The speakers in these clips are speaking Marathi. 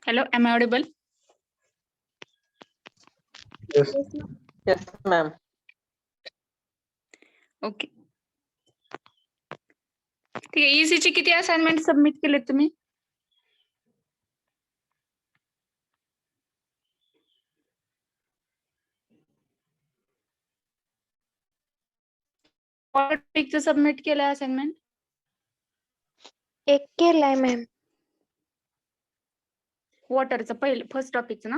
Hello, am I audible? Yes. Yes, ma'am. Okay. ठीक आहे. EC चे किती असाइनमेंट सबमिट केले तुम्ही? टॉपिकचं सबमिट केलं असाइनमेंट? एक केलाय मॅम. वॉटरचं पहिलं फर्स्ट टॉपिकचं ना?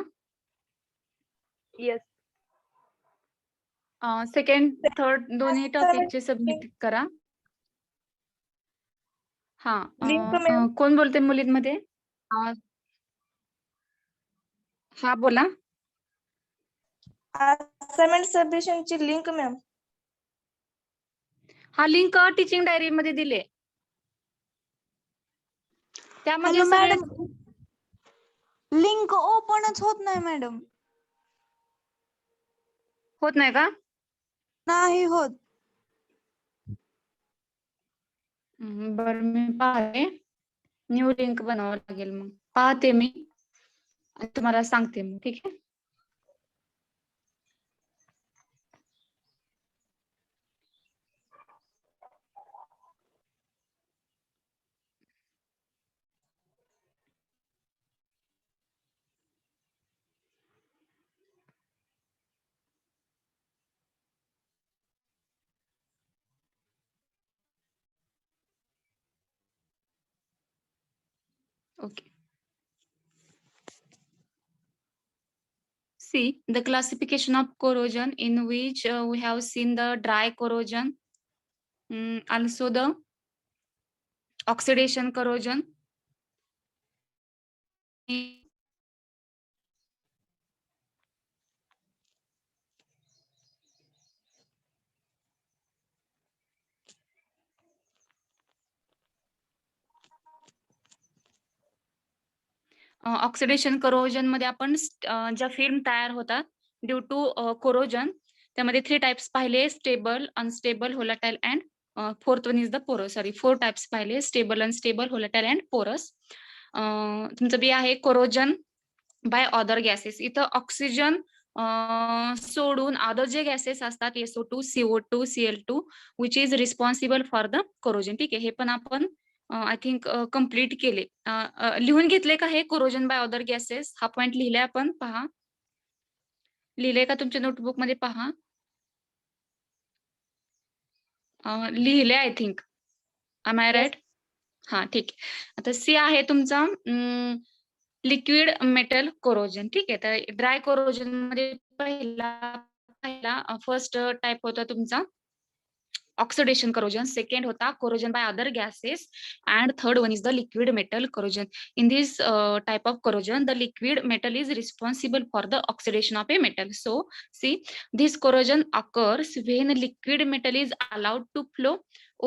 येस. सेकंड थर्ड दोन्ही टॉपिकचे सबमिट करा. हा. Link ma'am. कोण बोलते मुलींमध्ये? हा बोला. असाइनमेंट सबमिशन ची लिंक मॅम. हा लिंक टीचिंग डायरी मध्ये दिले. त्यामध्ये हॅलो सगळे मॅडम, लिंक ओपनच होत नाही मॅडम. होत नाही का? नाही होत. बरं मी पाहते. न्यू लिंक बनवावं लागेल मग. पाहते मी आणि तुम्हाला सांगते मग. ठीक आहे. Okay. See the classification of corrosion in which we have seen the dry corrosion, also the oxidation corrosion. Oxidation corrosion मध्ये आपण ज्या फिल्म तयार होतात ड्यू टू कोरोजन, त्यामध्ये 3 टाइप्स पाहिले: stable, unstable, volatile and fourth one is the पोरस. सॉरी, 4 टाइप्स पाहिले: स्टेबल, अनस्टेबल, होलाटाइल अँड पोरस. तुमचं बी आहे कोरोजन बाय अदर गॅसेस. इथं ऑक्सिजन सोडून अदर जे गॅसेस असतात SO2, CO2, Cl2 which is responsible for the corrosion. ठीक आहे. हे पण आपण आय थिंक कम्प्लीट केले. लिहून घेतले का हे कोरोजन बाय अदर गॅसेस? हा पॉइंट लिहिलाय आपण, पहा. लिहिलंय का तुमच्या नोटबुक मध्ये? पहा. लिहिले I think. Am I right? हा, ठीक आहे. आता सी आहे तुमचा लिक्विड मेटल कोरोजन. ठीक आहे. तर ड्राय कोरोजन मध्ये पहिला फर्स्ट टाइप होता तुमचा oxidation corrosion, second hota corrosion by other gases, and third one is the liquid metal corrosion. In this type of corrosion, the liquid metal is responsible for the oxidation of a metal. So see, this corrosion occurs when liquid metal is allowed to flow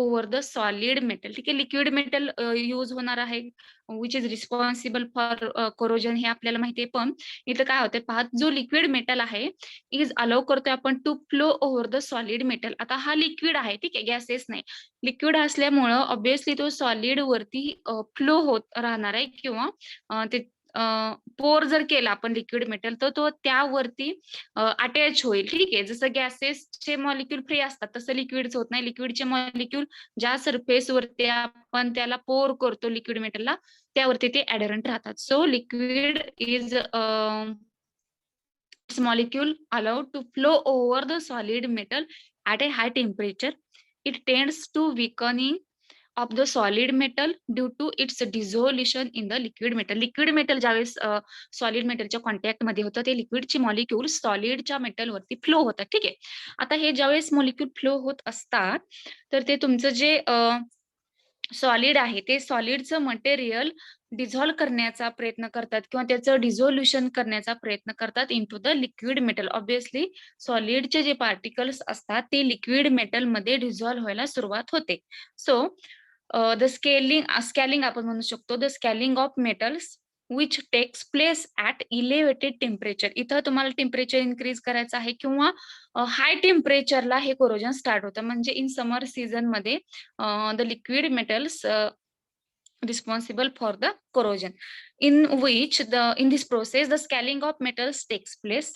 over the solid metal. ठीक आहे. लिक्विड मेटल यूज होणार आहे which is responsible for corrosion, हे आपल्याला माहिती आहे. पण इथं काय होते पहा, जो लिक्विड मेटल आहे इज अलाउ करतोय आपण to flow over the solid metal. आता हा लिक्विड आहे, ठीक आहे, गॅसेस नाही. लिक्विड असल्यामुळं ऑब्विसली तो सॉलिड वरती फ्लो होत राहणार आहे, किंवा ते पोर जर केला आपण लिक्विड मेटल तर तो त्यावरती अटॅच होईल. ठीक आहे. जसं गॅसेसचे मॉलिक्यूल फ्री असतात तसं लिक्विडच होत नाही. लिक्विडचे मॉलिक्यूल ज्या सरफेस वरती आपण त्याला पोर करतो लिक्विड मेटलला त्यावरती ते ऍडरंट राहतात. So liquid is molecule allowed to flow over the solid metal at a high temperature. It tends to weakening of the solid metal due to its dissolution in the liquid metal. Liquid metal ज्यावेळेस सॉलिड मेटलच्या कॉन्टॅक्ट मध्ये होतं ते लिक्विडचे मॉलिक्यूल सॉलिडच्या मेटल वरती फ्लो होतात. ठीक आहे. आता हे ज्यावेळेस मॉलिक्यूल फ्लो होत असतात तर ते तुमचं जे सॉलिड आहे ते सॉलिडचं मटेरियल डिझॉल्व्ह करण्याचा प्रयत्न करतात किंवा त्याचं डिझोल्युशन करण्याचा प्रयत्न करतात into the liquid metal. Obviously सॉलिडचे जे पार्टिकल्स असतात ते लिक्विड मेटल मध्ये डिझॉल्व्ह व्हायला सुरुवात होते. सो द स्कॅलिंग आपण म्हणू शकतो. The scaling of metals which takes place at elevated temperature. इथं तुम्हाला टेम्परेचर इन्क्रीज करायचं आहे किंवा हाय टेम्परेचरला हे कोरोजन स्टार्ट होतं. म्हणजे इन समर सीझन मध्ये the liquid metals responsible for the corrosion, in which in this process the scaling of metals takes place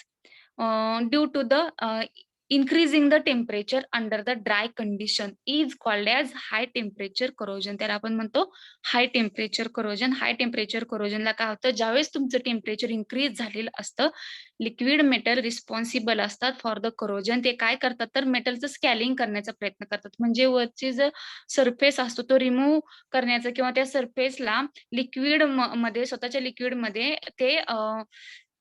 due to the increasing the temperature under the dry condition is called as high temperature corrosion. त्याला आपण म्हणतो high temperature corrosion. High temperature करोजनला काय होतं, ज्यावेळेस तुमचं टेम्परेचर इन्क्रीज झालेलं असतं, लिक्विड मेटल रिस्पॉन्सिबल असतात फॉर द करोजन. ते काय करतात तर मेटलचं स्कॅलिंग करण्याचा प्रयत्न करतात, म्हणजे वरची जो सरफेस असतो तो रिमूव्ह करण्याचा किंवा त्या सरफेसला लिक्विड मध्ये स्वतःच्या लिक्विड मध्ये ते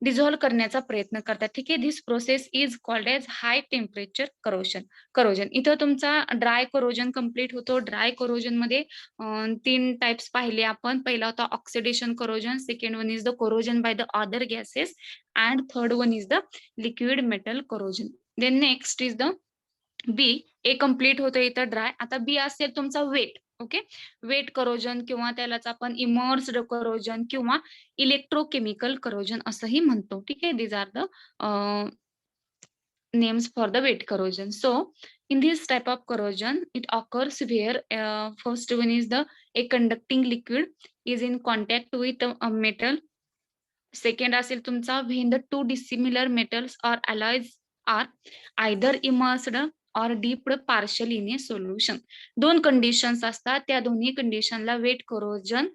डिझॉल्व्ह करण्याचा प्रयत्न करतात. ठीक आहे. This process is called as high temperature corrosion. इथं तुमचा ड्राय करोजन कम्प्लीट होतो. ड्राय करोजन मध्ये 3 टाइप्स पाहिले आपण. पहिला होता oxidation corrosion, second one is the corrosion by the other gases, and third one is the liquid metal corrosion. Then next is the B. A complete होतं इथं ड्राय. आता बी असेल तुमचा वेट. ओके. वेट करोजन किंवा त्यालाच आपण इमर्स्ड करोजन किंवा इलेक्ट्रोकेमिकल करोजन असंही म्हणतो. ठीक आहे. These are the names for the wet corrosion. So in this type of corrosion it occurs where first one is the a conducting liquid is in contact with a metal. Second असेल तुमचा when the two dissimilar metals or alloys are either immersed or dipped partially in a solution. दोन कंडिशन्स असतात, त्या दोन्ही कंडिशनला वेट करोजन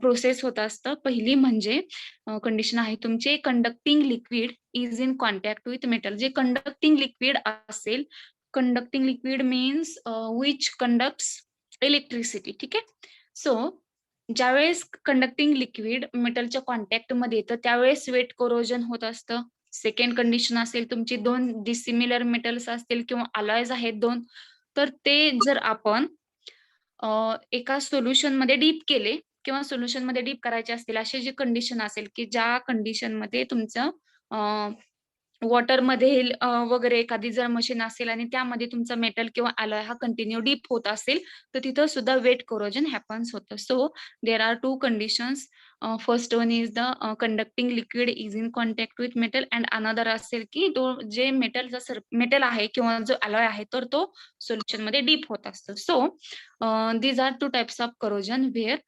प्रोसेस होत असतं. पहिली म्हणजे कंडिशन आहे तुमचे conducting liquid is in contact with metal. जे कंडक्टिंग लिक्विड असेल, conducting liquid means which conducts electricity. ठीक आहे. सो ज्यावेळेस कंडक्टिंग लिक्विड मेटलच्या कॉन्टॅक्ट मध्ये येतं त्यावेळेस वेट कोरोजन होत असतं. सेकंड कंडिशन असेल तुमची दोन डिसिमिलर मेटल्स असतील किंवा अलॉयज आहेत दोन, तर ते जर आपण एका सोल्युशन मध्ये डीप केले किंवा सोल्युशन मध्ये डीप करायचे असतील, अशी जी कंडिशन असेल की ज्या कंडिशन मध्ये तुमचं वॉटर मध्ये वगैरे एखादी जर मशीन असेल आणि त्यामध्ये तुमचा मेटल किंवा अलॉय हा कंटिन्यू डीप होत असेल, तर तिथं सुद्धा वेट कोरोजन हॅपन्स होतं. So there are two conditions. First one is the conducting liquid is in contact with metal, and another असेल की तो जे मेटल आहे किंवा जो अलॉय आहे तर तो सोल्युशन मध्ये डीप होत असतो. So these are two types of corrosion where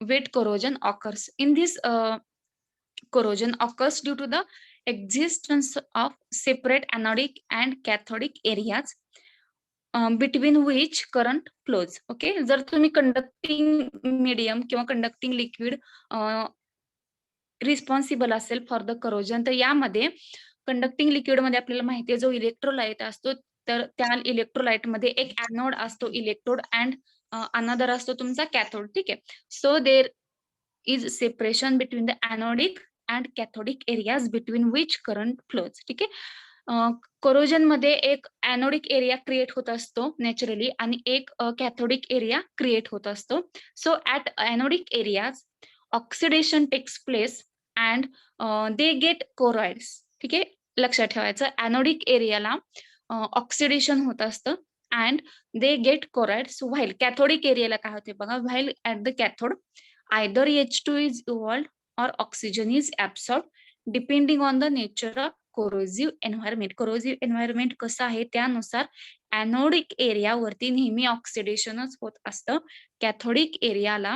wet corrosion occurs. In this corrosion occurs due to the existence of separate anodic and cathodic areas between which current flows. Okay. जर तुम्ही कंडक्टिंग मीडियम किंवा कंडक्टिंग लिक्विड रिस्पॉन्सिबल असेल फॉर द करोजन, तर यामध्ये कंडक्टिंग लिक्विड मध्ये आपल्याला माहिती आहे जो इलेक्ट्रोलाइट असतो, तर त्या इलेक्ट्रोलाइट मध्ये एक ऍनोड असतो इलेक्ट्रोड, अँड अनदर असतो तुमचा कॅथोड. ठीक आहे. So there is separation between the anodic and cathodic areas between which current flows. ठीक आहे. कोरोजन मध्ये एक एनोडिक एरिया क्रिएट होत असतो नॅचरली आणि एक कॅथोडिक एरिया क्रिएट होत असतो. So at anodic areas oxidation takes place and they get corroded. ठीक आहे. लक्षात ठेवायचं, एनोडिक एरियाला ऑक्सिडेशन होत असतं and they get corroded. While cathodic एरियाला काय होते बघा, while at the cathode either H2 is evolved or oxygen is absorbed depending on the nature of corrosive environment. corrosive environment कसं आहे त्यानुसार एनोडिक एरिया वरती नेहमी ऑक्सिडेशनच होत असतं. कॅथोडिक एरियाला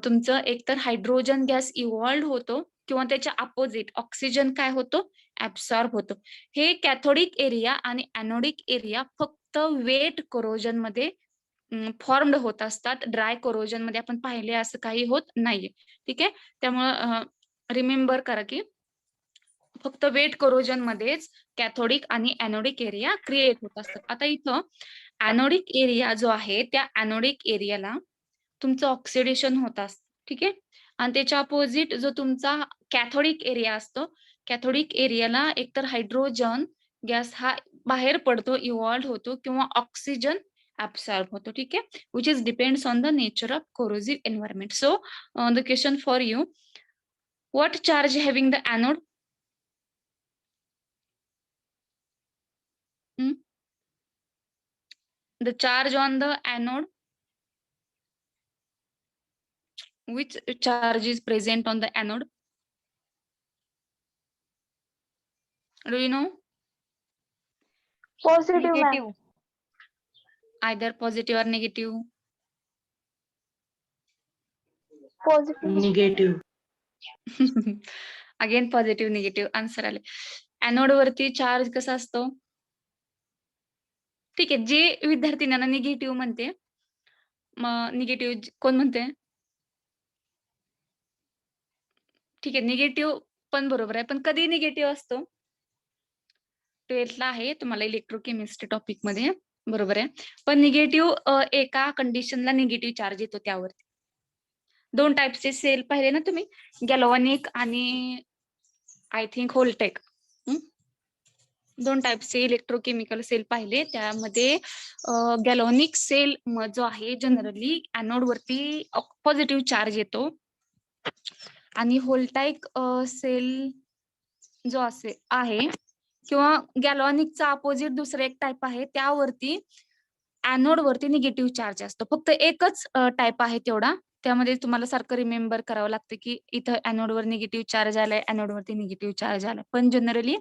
तुमचं एकतर हायड्रोजन गॅस इव्हॉल्व होतो किंवा त्याच्या अपोजिट ऑक्सिजन काय होतो, ऍब्सॉर्ब होतो. हे कॅथोडिक एरिया आणि एनोडिक एरिया फक्त वेट कोरोजन मध्ये फॉर्म्ड होत असतात. ड्राय कोरोजन मध्ये आपण पाहिले असं काही होत नाहीये. ठीक आहे. त्यामुळं रिमेंबर करा की फक्त वेट कोरोजन मध्येच कॅथोडिक आणि एनोडिक एरिया क्रिएट होत असतात. आता इथं एनोडिक एरिया जो आहे त्या एनोडिक एरियाला तुमचं ऑक्सिडेशन होत असतं. ठीक आहे. आणि त्याच्या अपोजिट जो तुमचा कॅथोडिक एरिया असतो, कॅथोडिक एरियाला एकतर हायड्रोजन गॅस हा बाहेर पडतो, इव्हॉल्व होतो किंवा ऑक्सिजन absorb होतो. ठीक आहे. which is depends on the nature of corrosive environment. So the question for you, what charge having the anode? The charge on the anode, which charge is present on the anode? Do you know? Positive, ma'am. Negative. Either positive or negative. Positive. Negative. Again positive negative answer आले. एनोड वरती चार्ज कसा असतो? ठीक आहे, जे विद्यार्थ्यांना निगेटिव्ह म्हणते, मग निगेटिव्ह कोण म्हणते? ठीक आहे, निगेटिव्ह पण बरोबर आहे, पण कधी निगेटिव्ह असतो? 12th आहे तुम्हाला इलेक्ट्रोकेमिस्ट्री टॉपिक मध्ये, बरोबर आहे. पण निगेटिव्ह एका कंडिशनला निगेटिव्ह चार्ज येतो त्यावरती. 2 टाईपचे सेल पाहिले ना तुम्ही, गॅल्व्हॅनिक आणि आय थिंक होल्टेक. 2 टाईपचे इलेक्ट्रोकेमिकल सेल पाहिले. त्यामध्ये गॅल्व्हॅनिक सेल जो आहे जनरली एनोड वरती पॉझिटिव्ह चार्ज येतो आणि होल्टाइक सेल जो आहे किंवा गॅल्व्हॅनिकचा अपोजिट दुसरं एक टाईप आहे, त्यावरती एनोड वरती निगेटिव्ह चार्ज असतो. फक्त एकच टाईप आहे तेवढा. त्यामध्ये तुम्हाला सारखं रिमेंबर करावं लागतं की इथं एनोडवर निगेटिव्ह चार्ज आलाय, एनोडवरती निगेटिव्ह चार्ज आलाय. पण जनरली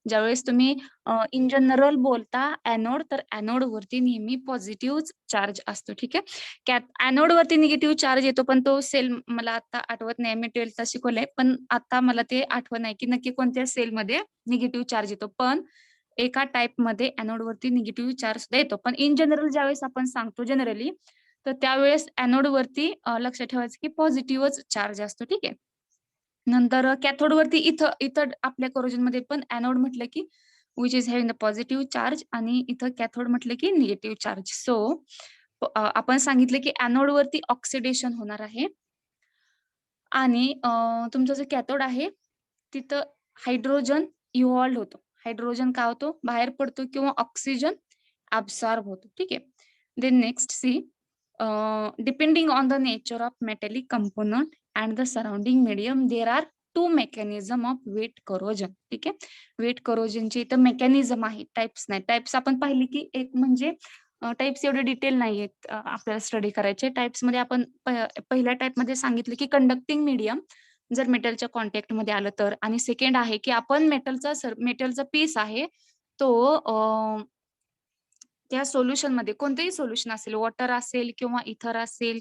ज्यावेळेस तुम्ही इन जनरल बोलता एनोड, तर एनोड वरती नेहमी पॉझिटिव्ह चार्ज असतो. ठीक आहे. एनोड वरती निगेटिव्ह चार्ज येतो, पण तो सेल मला आता आठवत नाही, मी 12th शिकवलंय, पण आता मला ते आठवत नाही की नक्की कोणत्या सेलमध्ये निगेटिव्ह चार्ज येतो. पण एका टाईप मध्ये एनोड वरती निगेटिव्ह चार्ज सुद्धा येतो. पण इन जनरल ज्यावेळेस आपण सांगतो जनरली, तर त्यावेळेस एनोड वरती लक्षात ठेवायचं की पॉझिटिव्हच चार्ज असतो. ठीक आहे. नंतर कॅथोड वरती इथं आपल्या कोरोजन मध्ये पण एनोड म्हटलं की which is having the positive charge आणि इथं कॅथोड म्हटलं की निगेटिव्ह चार्ज. सो आपण सांगितलं की एनोड वरती ऑक्सिडेशन होणार आहे आणि तुमचं जे कॅथोड आहे तिथं हायड्रोजन इव्हॉल्व्ह होतो. हायड्रोजन काय होतो? बाहेर पडतो किंवा ऑक्सिजन ऍब्सॉर्ब होतो. ठीक आहे. Then next see, depending on the nature of metallic component and the surrounding medium there are 2 mechanism of wet corrosion. ठीक आहे. वेट करोजनचे इथं मेकॅनिझम आहे, टाइप्स नाही. टाइप्स आपण पाहिली की एक म्हणजे टाइप्स एवढे डिटेल नाहीयेत आपल्याला स्टडी करायचे. टाइप्स मध्ये आपण पहिल्या टाइप मध्ये सांगितलं की कंडक्टिंग मीडियम जर मेटलच्या कॉन्टॅक्ट मध्ये आलं तर, आणि सेकंड आहे की आपण मेटलचा पीस आहे तो त्या सोल्युशन मध्ये, कोणतेही सोल्युशन असेल, वॉटर असेल किंवा इथर असेल,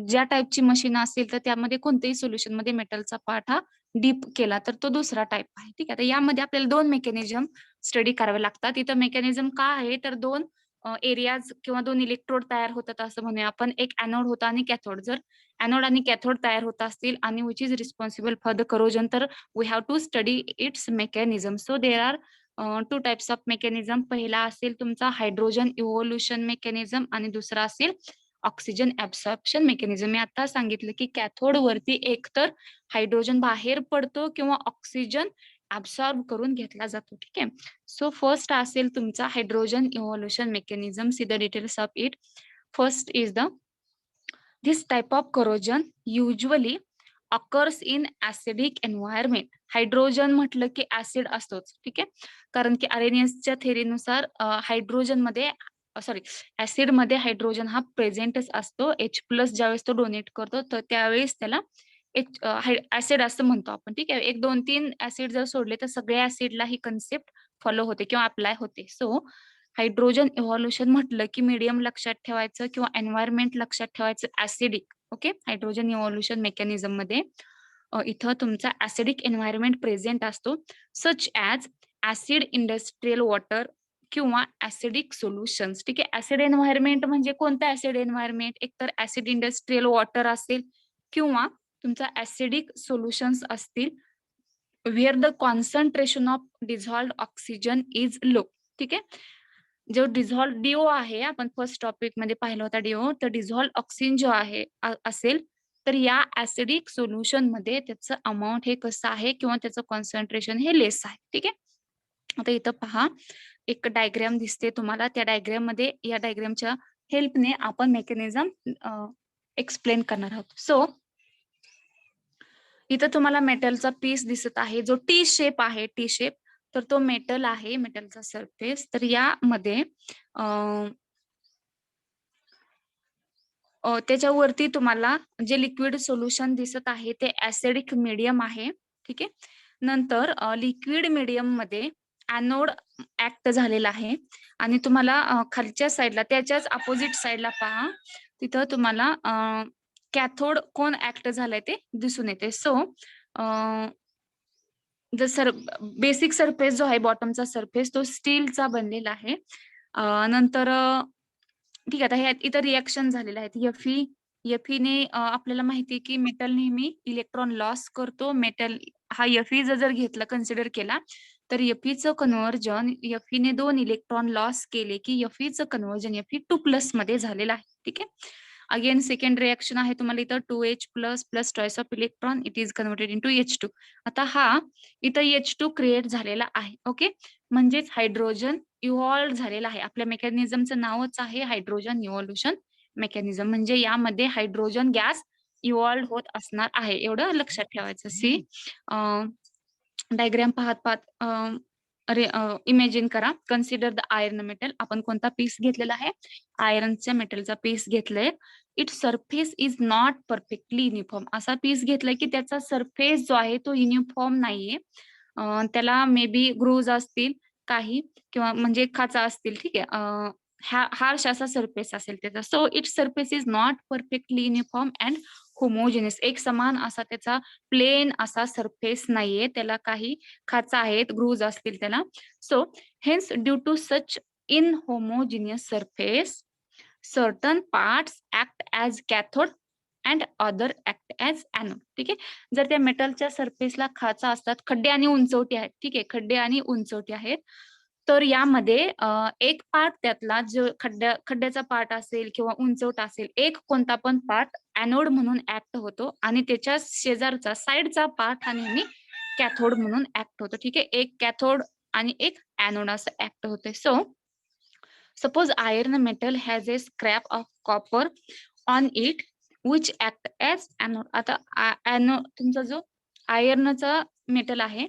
ज्या टाईपची मशीन असेल, तर त्यामध्ये कोणत्याही सोल्युशन मध्ये मेटलचा पार्ट हा डीप केला तर तो दुसरा टाईप आहे. ठीक आहे. तर यामध्ये आपल्याला 2 मेकॅनिझम स्टडी करावे लागतात. इथं मेकॅनिझम काय आहे तर 2 एरियाज किंवा 2 इलेक्ट्रोड तयार होतात असं म्हणूया आपण. एक एनोड होता आणि कॅथोड. जर एनोड आणि कॅथोड तयार होत असतील आणि which is responsible for the corrosion, तर we have to study its mechanism. So there are 2 types of mechanism. पहिला असेल तुमचा हायड्रोजन इव्होल्युशन मेकॅनिझम आणि दुसरा असेल ऑक्सिजन ऍब्सॉर्प्शन मेकॅनिझम. मी आता सांगितलं की कॅथोड वरती एकतर हायड्रोजन बाहेर पडतो किंवा ऑक्सिजन ऍब्सॉर्ब करून घेतला जातो. ठीक आहे. सो फर्स्ट असेल तुमचा hydrogen evolution mechanism. See the details of it. First is the this type of corrosion usually occurs in acidic environment. Hydrogen म्हटलं की ऍसिड असतोच. ठीक आहे. कारण की अरेनियसच्या थेरीनुसार हायड्रोजन मध्ये ऍसिड मध्ये हायड्रोजन हा प्रेझेंटच असतो. H+ ज्यावेळेस तो डोनेट करतो तर त्यावेळेस त्याला ऍसिड असं म्हणतो आपण. ठीक आहे. 1, 2, 3 ऍसिड जर सोडले तर सगळ्या ऍसिडला ही कन्सेप्ट फॉलो होते किंवा अप्लाय होते. सो हायड्रोजन इव्होल्युशन म्हटलं की मीडियम लक्षात ठेवायचं किंवा एन्व्हायरमेंट लक्षात ठेवायचं acidic. Okay. Hydrogen evolution mechanism मध्ये इथं तुमचा ऍसिडिक एन्व्हायरमेंट प्रेझेंट असतो, such as acid industrial water किंवा ऍसिडिक सोल्युशन्स. ठीक आहे. ऍसिड एन्व्हायरमेंट म्हणजे कोणतं ऍसिड एन्व्हायरमेंट? एकतर ऍसिड इंडस्ट्रियल वॉटर असेल किंवा तुमचा ऍसिडिक सोल्युशन्स असतील where the concentration of dissolved oxygen is low. ठीक आहे. जो डिझॉल्व डीओ आहे, आपण फर्स्ट टॉपिक मध्ये पाहिला होता डीओ, तर डिझॉल्व ऑक्सिजन जो आहे असेल तर या ऍसिडिक सोल्युशन मध्ये त्याचं अमाऊंट हे कसं आहे किंवा त्याचं कॉन्सन्ट्रेशन हे लेस आहे. ठीक आहे. आता इथं पहा, एक डायग्राम दिसते तुम्हाला. त्या डायग्राम मध्ये, या डायग्रामच्या हेल्पने आपण मेकॅनिझम एक्सप्लेन करणार आहोत. सो इथं तुम्हाला मेटलचा पीस दिसत आहे जो टी शेप आहे. टी शेप, तर तो मेटल आहे, मेटलचा सरफेस. तर यामध्ये त्याच्यावरती तुम्हाला जे लिक्विड सोल्युशन दिसत आहे ते ऍसिडिक मीडियम आहे. ठीक आहे. नंतर लिक्विड मीडियम मध्ये एनोड ऍक्ट झालेला आहे आणि तुम्हाला खालच्या साईडला, त्याच्याच अपोजिट साईडला पहा, तिथं तुम्हाला कॅथोड कोण ऍक्ट झालाय ते दिसून येते. सो जर बेसिक सरफेस जो आहे बॉटमचा सरफेस तो स्टीलचा बनलेला आहे. नंतर ठीक आहे, आता ह्यात इतर रिएक्शन झालेले आहेत. एफईने आपल्याला माहिती आहे की मेटल नेहमी इलेक्ट्रॉन लॉस करतो. मेटल हा एफई जर घेतला कन्सिडर केला तर एफईचं कन्व्हर्जन एफईने 2 इलेक्ट्रॉन लॉस केले की एफईचं कन्व्हर्जन Fe2+ मध्ये झालेलं आहे. ठीक आहे. अगेन सेकंड रिएक्शन आहे तुम्हाला इथं 2H plus choice of electron it is converted into H2. आता हा इथं H2 क्रिएट झालेला आहे. ओके, म्हणजेच हायड्रोजन इव्हॉल्व झालेला आहे. आपल्या मेकॅनिझमचं नावच आहे हायड्रोजन इव्हॉल्युशन मेकॅनिझम. म्हणजे यामध्ये हायड्रोजन गॅस इव्हॉल्व होत असणार आहे, एवढं लक्षात ठेवायचं. सी डायग्राम पाहत इमॅजिन करा. Consider the iron metal. आपण कोणता पीस घेतलेला आहे? आयर्नच्या मेटलचा पीस घेतलाय. It surface is not perfectly uniform. असा पीस घेतलाय की त्याचा सरफेस जो आहे तो युनिफॉर्म नाहीये. त्याला मे बी ग्रूज असतील काही किंवा म्हणजे खाचा असतील. ठीक आहे, हार्श असा सरफेस असेल त्याचा. So it surface is not perfectly uniform and homogeneous. एक समान असा त्याचा प्लेन असा सरफेस नाहीये, त्याला काही खाचा आहेत, ग्रूज असतील त्याला. So hence due to such inhomogeneous surface certain parts act as cathode and other act as anode. ठीक आहे, जर त्या मेटलच्या सरफेसला खाचा असतात, खड्डे आणि उंचवटे आहेत. ठीक आहे, खड्डे आणि उंचवटे आहेत. तर यामध्ये एक पार्ट त्यातला जो खड्ड्याचा पार्ट असेल किंवा उंचवटा असेल, एक कोणता पण पार्ट एनोड म्हणून ऍक्ट होतो आणि त्याच्या शेजारचा साइडचा पार्ट हा नेहमी कॅथोड म्हणून ऍक्ट होतो. ठीक आहे, एक कॅथोड आणि एक एनोड असं ऍक्ट होते. So suppose iron metal has a scrap of copper on it which act as anode. आता एनोड तुमचा जो आयर्नचा मेटल आहे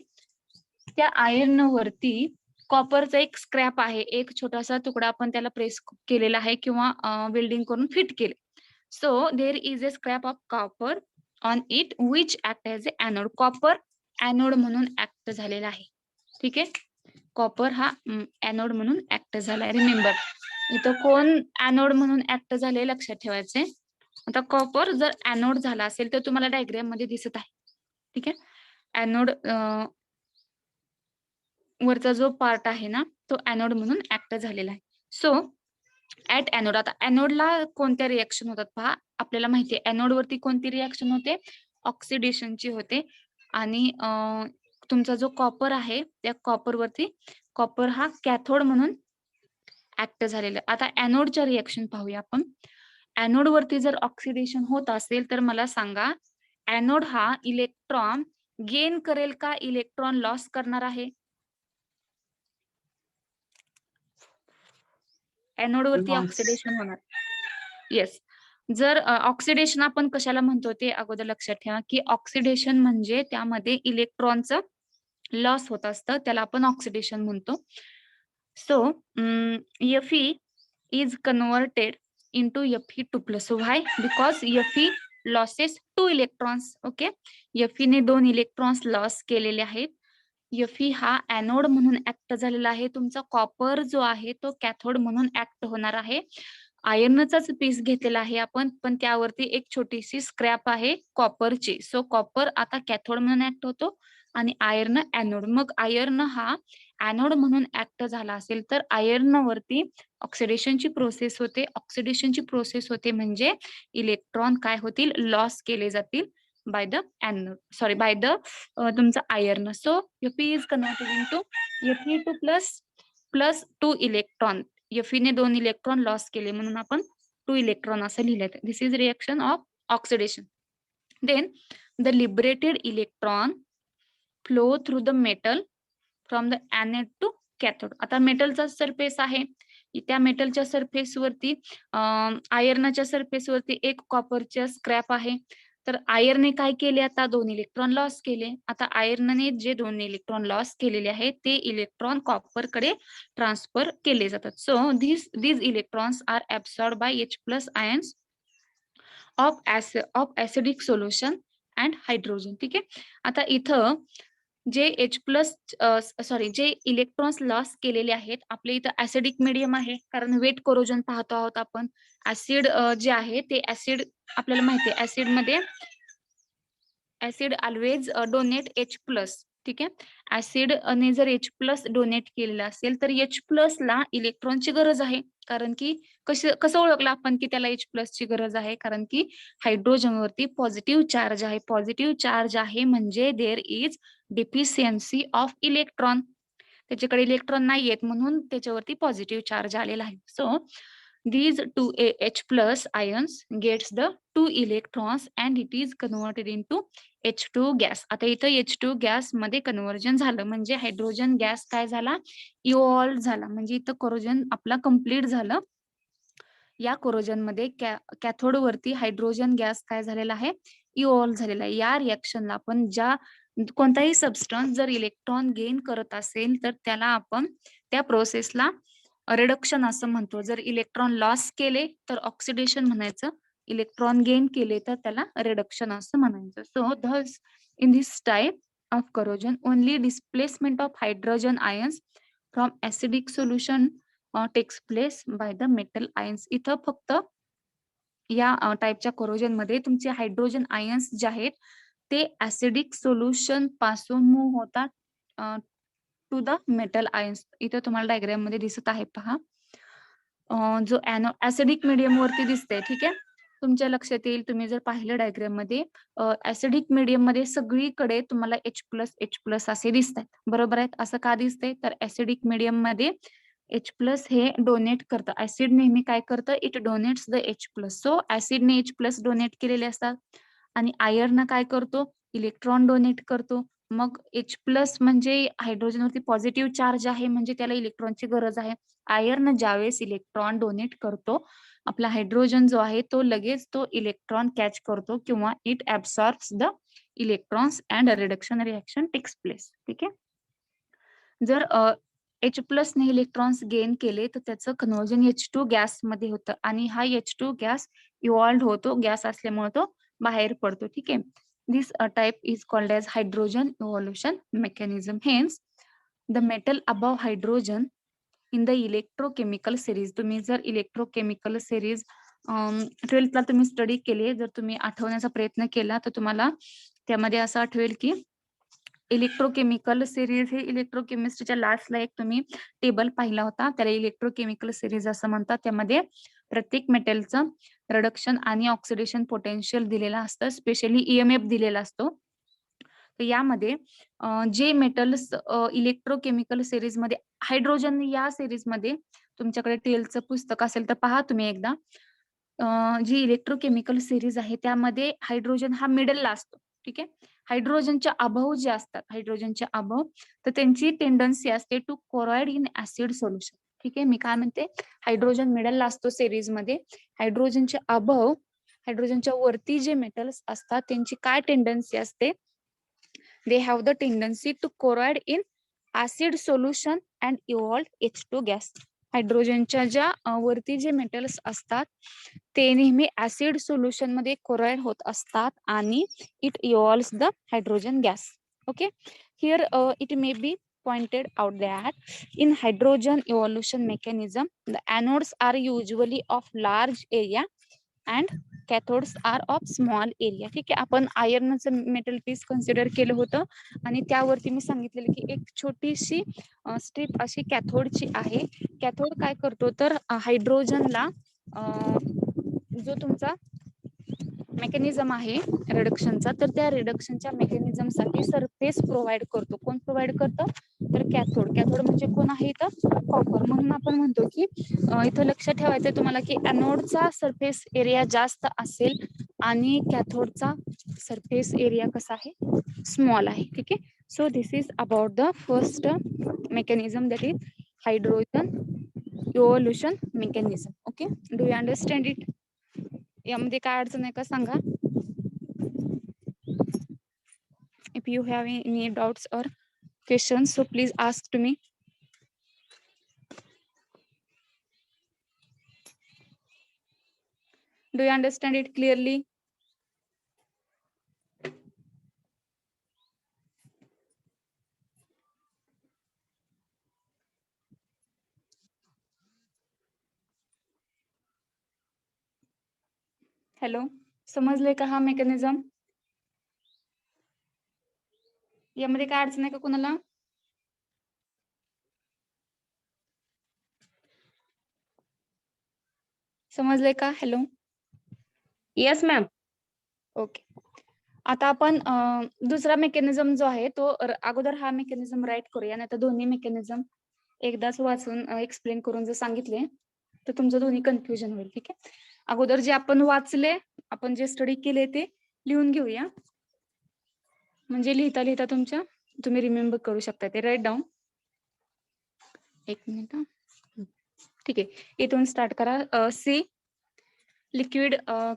त्या आयर्न वरती कॉपरचा एक स्क्रॅप आहे, एक छोटासा तुकडा आपण त्याला प्रेस केलेला आहे किंवा वेल्डिंग करून फिट केले. So there is a scrap of copper on it which act as A anode. Copper anode म्हणून ऍक्ट झालेला आहे. ठीक आहे, कॉपर हा एनोड म्हणून ऍक्ट झालाय. रिमेंबर इथं कोण एनोड म्हणून ऍक्ट झाले लक्षात ठेवायचे. आता कॉपर जर एनोड झाला असेल तर तुम्हाला डायग्राम मध्ये दिसत आहे. ठीक आहे, एनोड वरचा जो पार्ट आहे ना तो एनोड म्हणून ऍक्ट झालेला आहे. सो ऍट एनोड, आता एनोडला कोणत्या रिएक्शन होतात पहा. आपल्याला माहिती आहे एनोड वरती कोणती रिएक्शन होते? ऑक्सिडेशनची होते. आणि तुमचा जो कॉपर आहे त्या कॉपर वरती कॉपर हा कॅथोड म्हणून ऍक्ट झालेला. आता एनोडच्या रिएक्शन पाहूया आपण. एनोड वरती जर ऑक्सिडेशन होत असेल तर मला सांगा एनोड हा इलेक्ट्रॉन गेन करेल का इलेक्ट्रॉन लॉस करणार आहे? एनोड वरती Loss. ऑक्सिडेशन होणार. येस, जर ऑक्सिडेशन आपण कशाला म्हणतो ते अगोदर लक्षात ठेवा की ऑक्सिडेशन म्हणजे त्यामध्ये इलेक्ट्रॉनचं लॉस होत असतं, त्याला आपण ऑक्सिडेशन म्हणतो. So Fe is converted into Fe2+. Why? Because Fe losses 2 electrons. Okay, Fe ने 2 इलेक्ट्रॉन्स लॉस केलेले आहेत. Fe हा एनोड म्हणून ऍक्ट झालेला आहे. तुमचा कॉपर जो आहे तो कॅथोड म्हणून ऍक्ट होणार आहे. आयर्नचाच पीस घेतलेला आहे आपण, पण त्यावरती एक छोटीशी स्क्रॅप आहे कॉपरची. सो कॉपर आता कॅथोड म्हणून ऍक्ट होतो आणि आयर्न एनोड. मग आयर्न हा एनोड म्हणून ऍक्ट झाला असेल तर आयर्न वरती ऑक्सिडेशनची प्रोसेस होते. ऑक्सिडेशनची प्रोसेस होते म्हणजे इलेक्ट्रॉन काय होतील? लॉस केले जातील by the anode, sorry by the तुमचा iron. So Fe is converted into Fe2+ 2 electron. Fe ने 2 इलेक्ट्रॉन लॉस केले म्हणून आपण 2 इलेक्ट्रॉन असं लिहिलंय. This is reaction of oxidation. Then the liberated electron flow through the metal from the anode to cathode. आता मेटलचा सरफेस आहे, त्या मेटलच्या सरफेस वरती आयर्नच्या सरफेस वरती एक कॉपरच्या स्क्रॅप आहे. तर आयर्नने काय केले? आता 2 इलेक्ट्रॉन लॉस केले. आता आयर्नने जे 2 इलेक्ट्रॉन लॉस केलेले आहेत ते इलेक्ट्रॉन कॉपर कडे ट्रान्सफर केले जातात. So these electrons are absorb by H+ ions of acidic solution and hydrogen. ठीक आहे, आता इथं जे जे इलेक्ट्रॉन्स लॉस केलेले आहेत, आपल्या इथं ऍसिडिक मीडियम आहे, कारण वेट कोरोजन पाहतो आहोत आपण. ऍसिड जे आहे ते ऍसिड आपल्याला माहिती आहे, ऍसिड मध्ये ऍसिड ऑलवेज डोनेट H+. ठीक आहे, ऍसिड ने जर H+ डोनेट केलेला असेल तर H+ ला इलेक्ट्रॉनची गरज आहे. कारण की कसं ओळखलं आपण की त्याला H+ ची गरज आहे? कारण की हायड्रोजनवरती पॉझिटिव्ह चार्ज आहे. पॉझिटिव्ह चार्ज आहे म्हणजे there is deficiency of electron. त्याच्याकडे इलेक्ट्रॉन नाहीयेत म्हणून त्याच्यावरती पॉझिटिव्ह चार्ज आलेला आहे. So these two H+ ions gets the 2 electrons and it is converted into H2 gas. आता इथं H2 गॅस मध्ये कन्व्हर्जन झालं म्हणजे हायड्रोजन गॅस काय झाला? इव्हॉल्व झाला. म्हणजे इथं कोरोजन आपला कंप्लीट झालं. या कोरोजन मध्ये कॅथोड वरती हायड्रोजन गॅस काय झालेला आहे? इव्हॉल्व झालेला आहे. या रिएक्शनला आपण कोणताही सबस्टन्स जर इलेक्ट्रॉन गेन करत असेल तर त्याला आपण त्या प्रोसेसला रिडक्शन असं म्हणतो. जर इलेक्ट्रॉन लॉस केले तर ऑक्सिडेशन म्हणायचं, इलेक्ट्रॉन गेन केले तर त्याला रिडक्शन असं म्हणायचं. So thus in this type of corrosion only displacement of hydrogen ions from acidic solution takes place by the metal ions. इथं फक्त या टाईपच्या कोरोजन मध्ये तुमचे हायड्रोजन आयन्स जे आहेत ते ऍसिडिक सोल्युशन पासून मूव्ह होतात टू द मेटल आयन्स. इथं तुम्हाला डायग्राम मध्ये दिसत आहे पहा. जो ऍसिडिक मीडियम वरती दिसतंय. ठीक आहे, तुमच्या लक्षात येईल तुम्ही जर पाहिलं डायग्राम मध्ये ऍसिडिक मीडियम मध्ये सगळीकडे तुम्हाला H+ असे दिसतात. बरोबर आहेत? असं का दिसतंय? तर ऍसिडिक मीडियम मध्ये H+ हे डोनेट करतं. ऍसिड नेहमी काय करतं? It donates the H+. So ऍसिडने H+ डोनेट केलेले असतात आणि आयर्न काय करतो? इलेक्ट्रॉन डोनेट करतो. मग H+ म्हणजे हायड्रोजनवरती पॉझिटिव्ह चार्ज आहे म्हणजे त्याला इलेक्ट्रॉनची गरज आहे. आयर्न ज्यावेळेस इलेक्ट्रॉन डोनेट करतो, आपला हायड्रोजन जो आहे तो लगेच तो इलेक्ट्रॉन कॅच करतो किंवा it absorbs the electrons and reduction reaction takes place. ठीक आहे, जर H+ ने इलेक्ट्रॉन्स गेन केले तर त्याचं कन्व्हर्जन H2 गॅस मध्ये होतं आणि हा H2 गॅस इव्हॉल्व होतो. गॅस असल्यामुळे तो बाहेर पडतो. ठीक आहे, this type is called as hydrogen evolution mechanism. Hence the metal above hydrogen in the electrochemical series. तुम्ही जर इलेक्ट्रोकेमिकल सिरीज 12th तुम्ही स्टडी केली, जर तुम्ही आठवण्याचा प्रयत्न केला तर तुम्हाला त्यामध्ये असं आठवेल की इलेक्ट्रोकेमिकल सिरीज हे इलेक्ट्रोकेमिस्ट्रीच्या लास्टला एक तुम्ही टेबल पाहिला होता, त्याला इलेक्ट्रोकेमिकल सिरीज असं म्हणतात. त्यामध्ये प्रत्येक मेटलचं रिडक्शन आणि ऑक्सिडेशन पोटेन्शियल दिलेलं असतं, स्पेशली EMF दिलेला असतो. तर यामध्ये जे मेटल्स इलेक्ट्रोकेमिकल सिरीज मध्ये हायड्रोजन, या सिरीज मध्ये तुमच्याकडे टेलचं पुस्तक असेल तर पहा तुम्ही एकदा. जी इलेक्ट्रोकेमिकल सिरीज आहे त्यामध्ये हायड्रोजन हा मिडलला असतो. ठीक आहे, हायड्रोजनच्या अभाव जे असतात, हायड्रोजनच्या अभाव तर त्यांची टेंडन्सी असते to corrode in acid solution. ठीक आहे, मी काय म्हणते, हायड्रोजन मिडलला असतो सिरीज मध्ये. हायड्रोजनच्या अभाव, हायड्रोजनच्या वरती जे मेटल्स असतात त्यांची काय टेंडन्सी असते? They have the tendency to corrode in acid solution and evolve H2 gas. हायड्रोजनच्या ज्या वरती जे मेटल्स असतात ते नेहमी ऍसिड सोल्युशन मध्ये कोरॉइड होत असतात आणि it evolves the hydrogen gas. Okay, here it may be pointed out that in hydrogen evolution mechanism the anodes are usually of large area and cathodes are of small area. ठीक आहे, आपण आयर्नचं मेटल पीस कन्सिडर केलं होतं आणि त्यावरती मी सांगितलेलं की एक छोटीशी स्ट्रीप अशी कॅथोडची आहे. कॅथोड काय करतो तर हायड्रोजनला जो तुमचा मेकॅनिझम आहे रिडक्शनचा, तर त्या रिडक्शनच्या मेकॅनिझमसाठी सरफेस प्रोव्हाइड करतो. कोण प्रोव्हाइड करतं? तर कॅथोड. कॅथोड म्हणजे कोण आहे इथं? कॉपर. म्हणून आपण म्हणतो की इथं लक्षात ठेवायचं तुम्हाला की एनोडचा सरफेस एरिया जास्त असेल आणि कॅथोडचा सरफेस एरिया कसा आहे? स्मॉल आहे. ठीक आहे, so this is about the first mechanism, that is hydrogen evolution mechanism. Okay, do you understand it? यामध्ये काय अडचण आहे का सांगा. If you have any doubts और questions, so please ask to me. Do you understand it clearly? Hello, समजले का हा मेकॅनिझम? यामध्ये काय अडचण आहे का कोणाला? समजले का? हॅलो. Yes ma'am. ओके. आता आपण दुसरा मेकॅनिझम जो आहे तो अगोदर हा मेकॅनिझम राईट करूया, नाही तर दोन्ही मेकॅनिझम एकदाच वाचून एक्सप्लेन करून जर सांगितले तर तुमचं दोन्ही कन्फ्युजन होईल. ठीक आहे. अगोदर जे आपण वाचले, आपण जे स्टडी केले ते लिहून घेऊया, म्हणजे लिहिता लिहिता तुम्ही रिमेंबर करू शकता. ते राईट डाऊन. एक मिनिट. ठीक आहे, इथून स्टार्ट करा. See liquid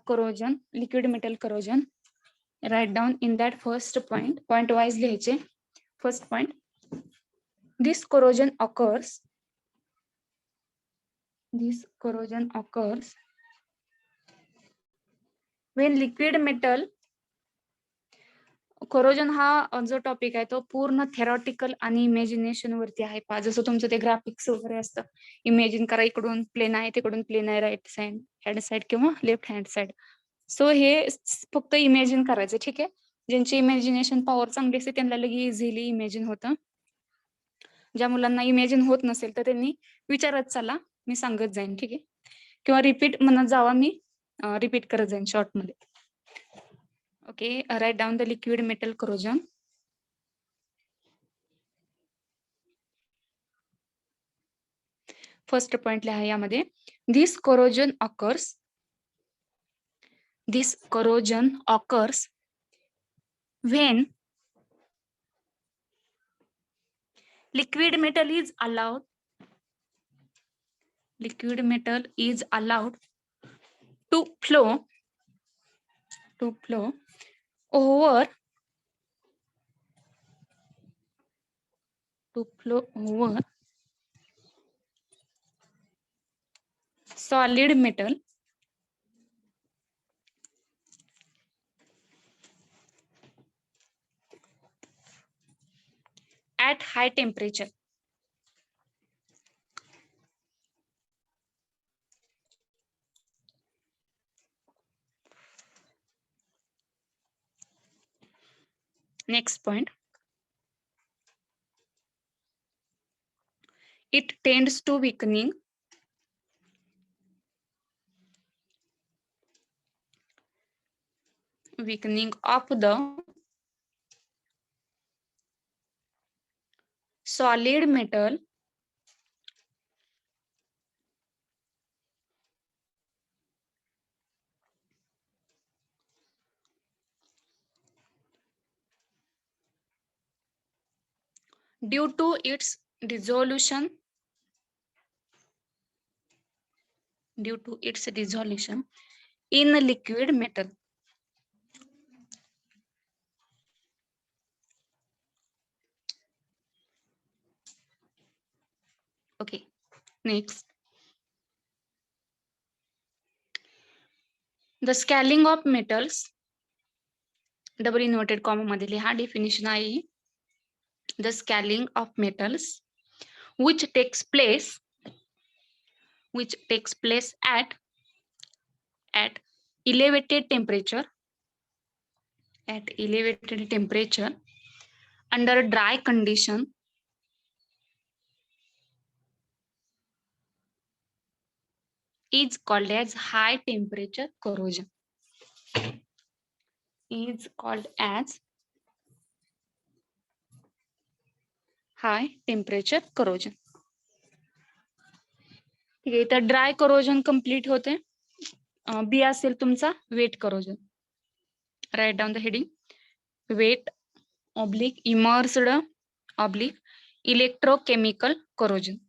corrosion, liquid metal corrosion. Write down in that first point wise लिहायचे. First point, this corrosion occurs when liquid metal. corrosion हा जो टॉपिक आहे तो पूर्ण थेरॉटिकल आणि इमॅजिनेशन वरती आहे. जसं तुमचं ते ग्राफिक्स वगैरे असतं, इमॅजिन करा इकडून प्लेन आहे तिकडून प्लेन आहे, राईट साइड हँड साइड किंवा लेफ्ट हँड साइड. सो हे फक्त इमॅजिन करायचं. ठीक आहे. ज्यांची इमॅजिनेशन पॉवर चांगली असते त्यांना लगे इझिली इमॅजिन होतं. ज्या मुलांना इमॅजिन होत नसेल तर त्यांनी विचारत चला, मी सांगत जाईन. ठीक आहे. किंवा रिपीट म्हणत जावा, मी रिपीट करत जाईन शॉर्ट मध्ये. Okay. Write down the liquid metal corrosion. First point लिहा यामध्ये, this corrosion occurs when liquid metal is allowed to flow over solid metal at high temperature. Next point, it tends to weakening of the solid metal due to its dissolution in liquid metal. Okay. Next, the scaling of metals, double inverted comma मध्ये लिहा. डेफिनेशन आहे, the scaling of metals which takes place at elevated temperature under dry condition is called as high temperature corrosion. Is called as high temperature corrosion. ठीक आहे. इथं ड्राय करोजन कंप्लीट होते. बी असेल तुमचा wet corrosion. Write down the heading, wet oblique immersed oblique electrochemical corrosion.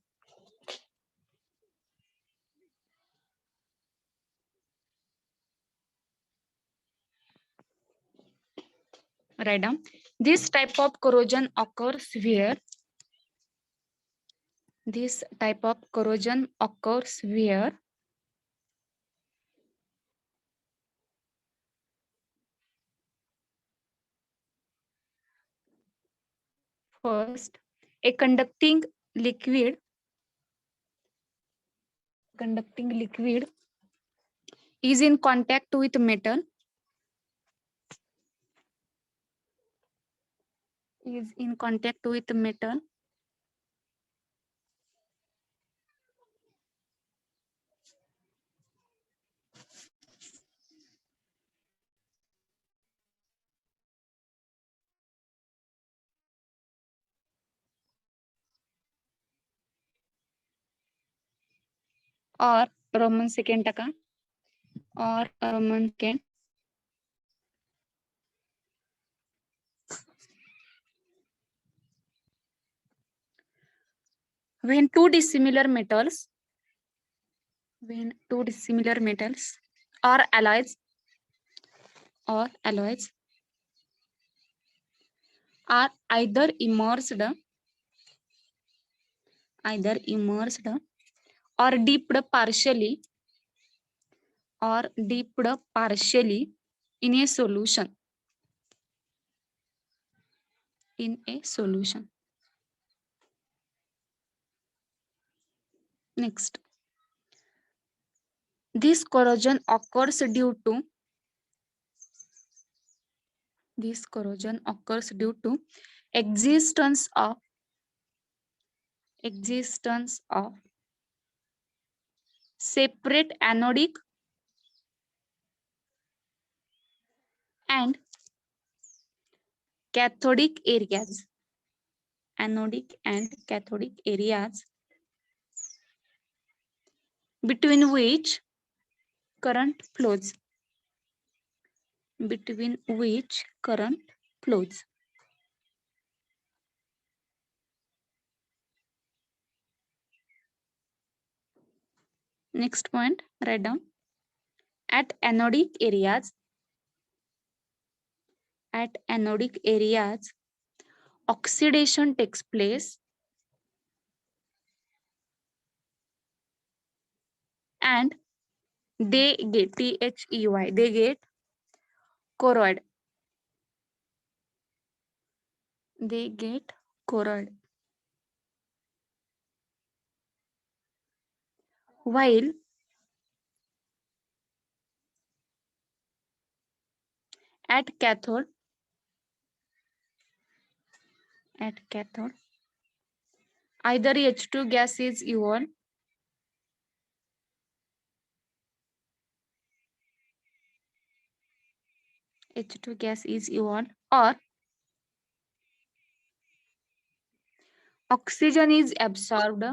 Write down, this type of corrosion occurs where first, a conducting liquid is in contact with metal, is in contact with metal, or Roman second taka, or Roman second, when two dissimilar metals or alloys are either immersed or dipped partially in a solution. Next, this corrosion occurs due to existence of separate anodic and cathodic areas, between which current flows. Next point, write down. At anodic areas, oxidation takes place and they get they get corroed. While at cathode, either H2 gas is evolved or oxygen is absorbed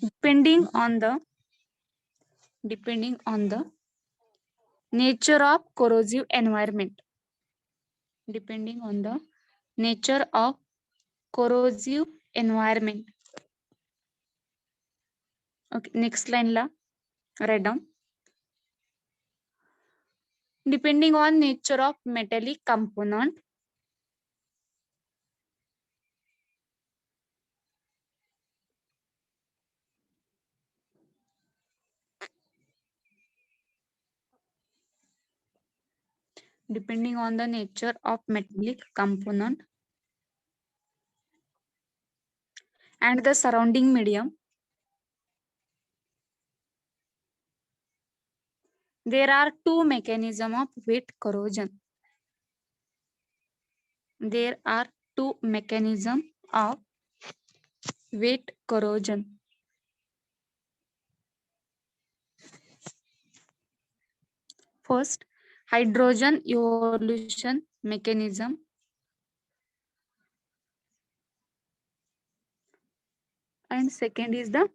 depending on the nature of corrosive environment. Okay, next line la write down. Depending on nature of metallic component, depending on the nature of metallic component and the surrounding medium, there are two mechanisms of wet corrosion. First, hydrogen evolution mechanism. And second is the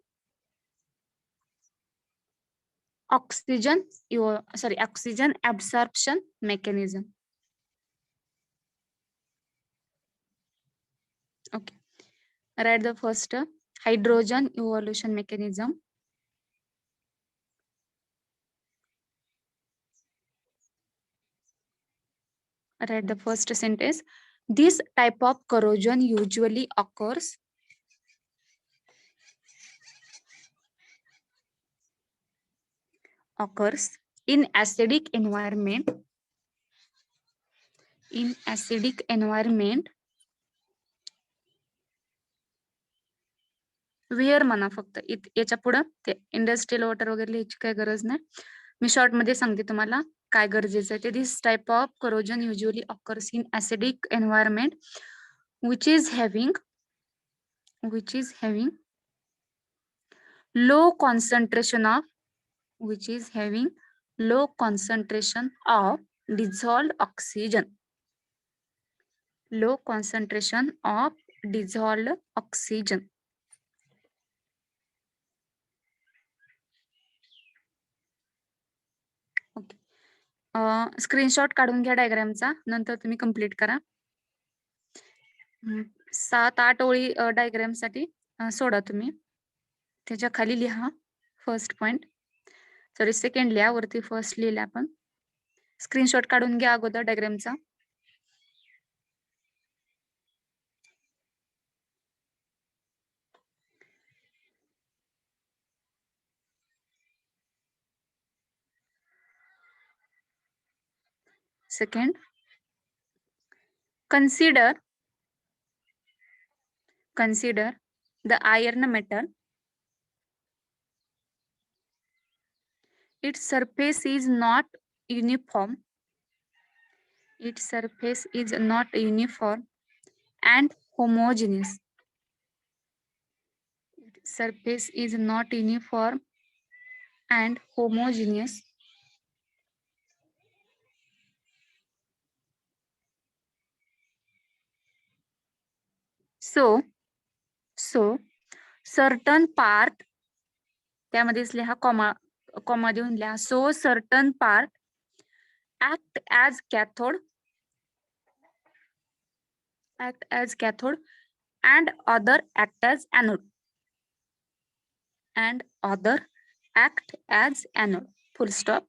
oxygen absorption mechanism. Okay, write the first hydrogen evolution mechanism. Read the first sentence. This type of corrosion usually occurs in acidic environment. In acidic environment where म्हणा फक्त याच्या पुढे ते इंडस्ट्रियल वॉटर वगैरे लिहायची काय गरज नाही. मी शॉर्ट मध्ये सांगते तुम्हाला काय गरजेचं आहे ते. This type of corrosion usually occurs in acidic environment which is having low concentration of dissolved oxygen. Low concentration of dissolved oxygen. Okay. Screenshot काढून घ्या डायग्रामचा, नंतर तुम्ही कंप्लीट करा. 7-8 ओळी डायग्राम साठी सोडा तुम्ही. त्याच्या खाली लिहा फर्स्ट पॉइंट, सॉरी सेकंड लिहा, वरती फर्स्ट लिहिला आपण. स्क्रीनशॉट काढून घ्या अगोदर डायग्रामचा. Second, consider the iron metal. Its surface is not uniform. And homogeneous. Surface is not uniform and homogeneous. So certain part, त्यामध्येच लिहा कॉमा देऊन लिहा. So certain part act as cathode and other act as anode. Full stop.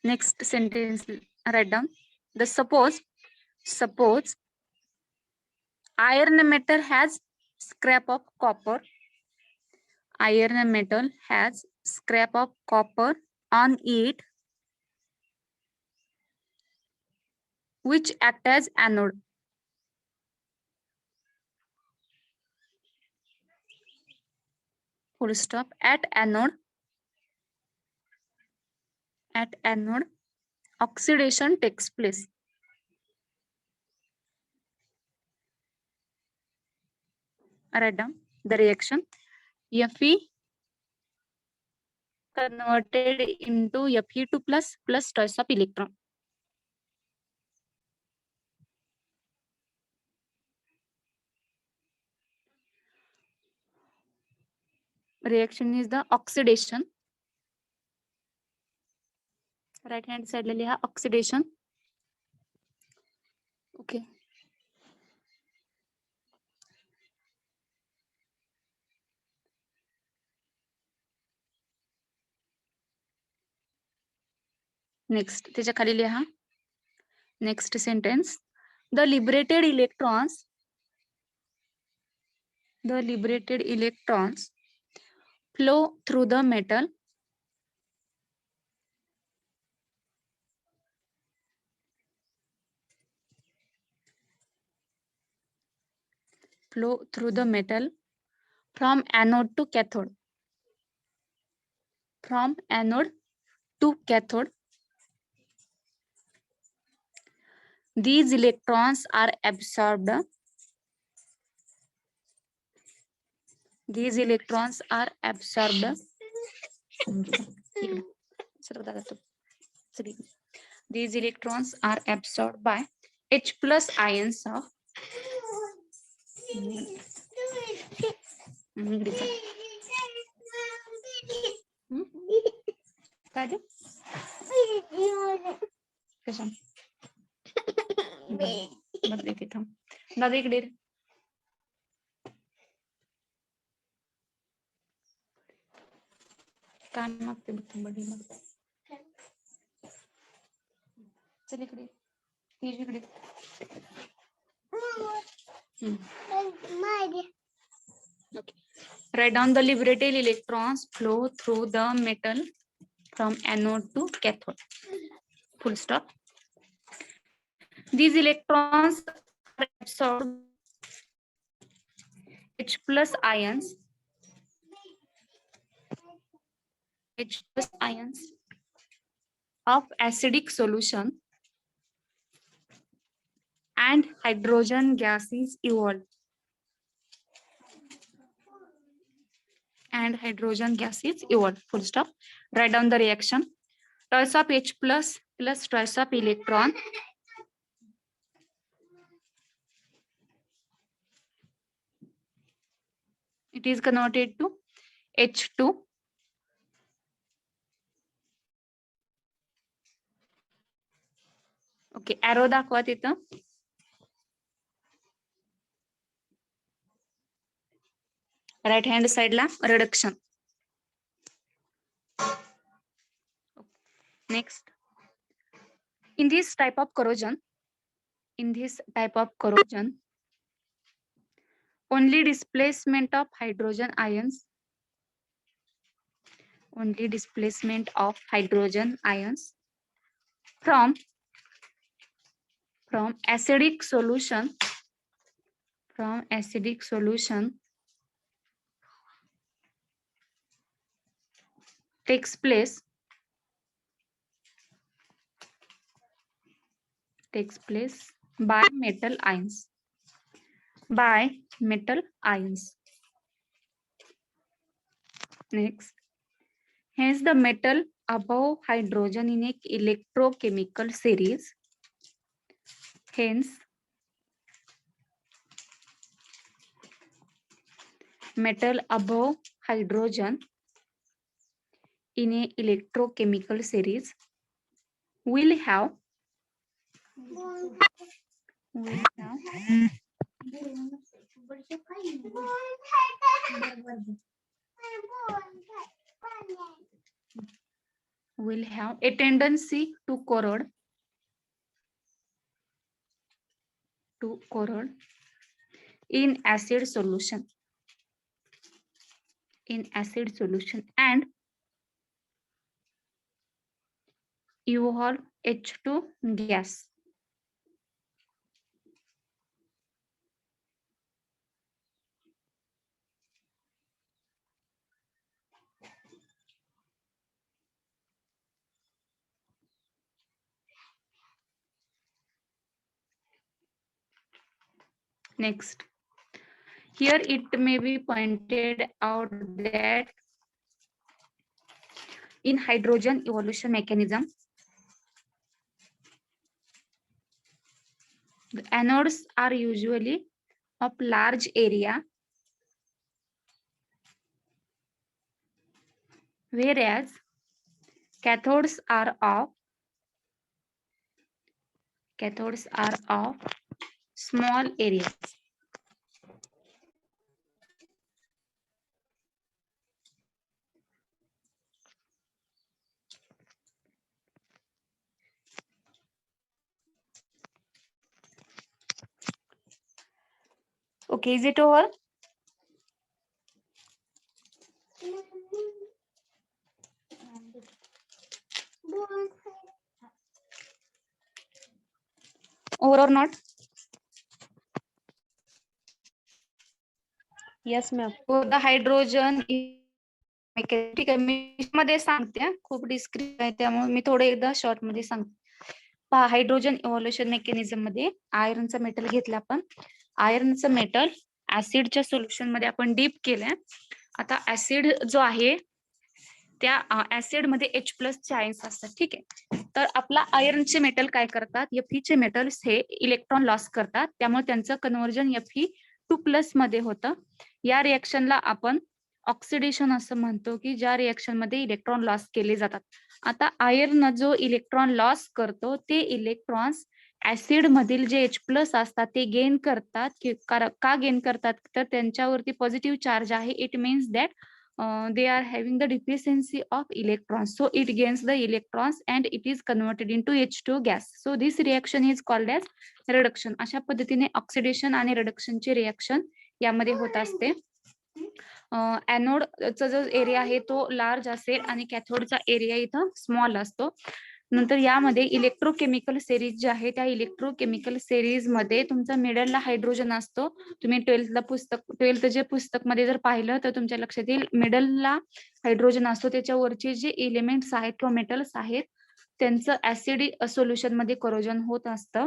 Next sentence, write down. The suppose iron metal has scrap of copper. Iron metal has scrap of copper on it, which act as anode. Full stop. At anode, oxidation takes place. Write down the reaction. Fe converted into Fe2 plus choice of electron. Reaction is the oxidation. Right hand side लिहा oxidation. Okay. Next, त्याच्या खाली लिहा. Next sentence. The liberated electrons flow through the metal. From anode to cathode. These electrons are absorbed. These electrons are absorbed by H plus ions of दादा इकडे कान मागते चल इकडे तेज इकडे. Okay. Write down the liberated electrons flow through the metal from anode to cathode. Full stop. These electrons are absorbed H plus ions. H plus ions of acidic solution and hydrogen gas is evolved. And hydrogen gas is evolved. Full stop. Write down the reaction. Twice of H plus plus twice of electron. It is converted to H2. Okay, arrow दाखवा तिथं. Right hand side ला reduction. Next, in this type of corrosion, only displacement of hydrogen ions, from acidic solution, takes place by metal ions. Next, hence the metal above hydrogen in a electrochemical series. Hence, metal above hydrogen in a electrochemical series will have a tendency to corrode in acid solution and evolve H2 gas. Next, here it may be pointed out that in hydrogen evolution mechanism, the anodes are usually of large area, whereas cathodes are of small areas. Okay, is it over? Over or not? Yes, ma'am. For the hydrogen ठीक आहे, मी मध्ये सांगते, खूप डिस्क्रिप्ट आहे त्यामुळे मी थोडं एकदा शॉर्ट मध्ये सांगते. पहा, हायड्रोजन इव्होल्युशन मेकॅनिझम मध्ये आयर्नचं मेटल घेतलं आपण. आयर्नचं मेटल ऍसिडच्या सोल्युशन मध्ये आपण डीप केलंय. आता ऍसिड जो आहे त्या ऍसिड मध्ये H प्लस चे आयन्स असतात. ठीक आहे, तर आपला आयर्नचे मेटल काय करतात, Fe चे मेटल्स हे इलेक्ट्रॉन लॉस करतात, त्यामुळे त्यांचं कन्व्हर्जन Fe2+ मध्ये होतं. या रिएक्शनला आपण ऑक्सिडेशन असं म्हणतो, की ज्या रिएक्शन मध्ये इलेक्ट्रॉन लॉस केले जातात. आता आयर्न जो इलेक्ट्रॉन लॉस करतो ते इलेक्ट्रॉन्स ऍसिड मधील जे H+ असतात ते गेन करतात. का गेन करतात, तर त्यांच्यावरती पॉझिटिव्ह चार्ज आहे. It means that they are having the deficiency of electrons, so it gains the electrons and it is converted into H2 gas. So this reaction is called as reduction. अशा पद्धतीने ऑक्सिडेशन आणि reduction ची रिएक्शन यामध्ये होत असते. ऍनोडचा जो एरिया आहे तो लार्ज असेल आणि कॅथोडचा एरिया इथं स्मॉल असतो. नंतर यामध्ये इलेक्ट्रोकेमिकल सिरीज जे आहे त्या इलेक्ट्रोकेमिकल सिरीज मध्ये तुमचा मिडलला हायड्रोजन असतो. तुम्ही ट्वेल्थ जे पुस्तक मध्ये जर पाहिलं तर तुमच्या लक्षात येईल मिडलला हायड्रोजन असतो. त्याच्यावरचे जे एलिमेंट्स आहेत किंवा मेटल्स आहेत त्यांचं ऍसिड सोल्युशन मध्ये करोजन होत असतं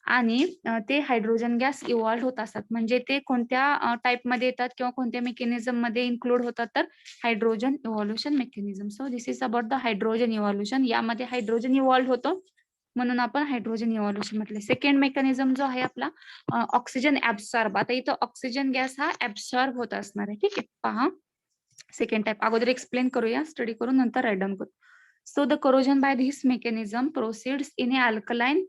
आणि ते हायड्रोजन गॅस इव्हॉल्व्ह होत असतात. म्हणजे ते कोणत्या टाइप मध्ये येतात किंवा कोणत्या मेकॅनिझम मध्ये इन्क्लूड होतात तर hydrogen evolution mechanism. So this is about the hydrogen evolution. यामध्ये हायड्रोजन इव्हॉल्व्ह होतो म्हणून आपण हायड्रोजन इव्हॉल्युशन म्हटले. सेकंड मेकॅनिझम जो आहे आपला ऑक्सिजन ऍब्सॉर्ब. आता इथं ऑक्सिजन गॅस हा ऍब्सॉर्ब होत असणार आहे. ठीक आहे, पहा सेकंड टाइप अगोदर एक्सप्लेन करूया, स्टडी करून नंतर राईट डाऊन करू. So the corrosion by this mechanism proceeds in A alkaline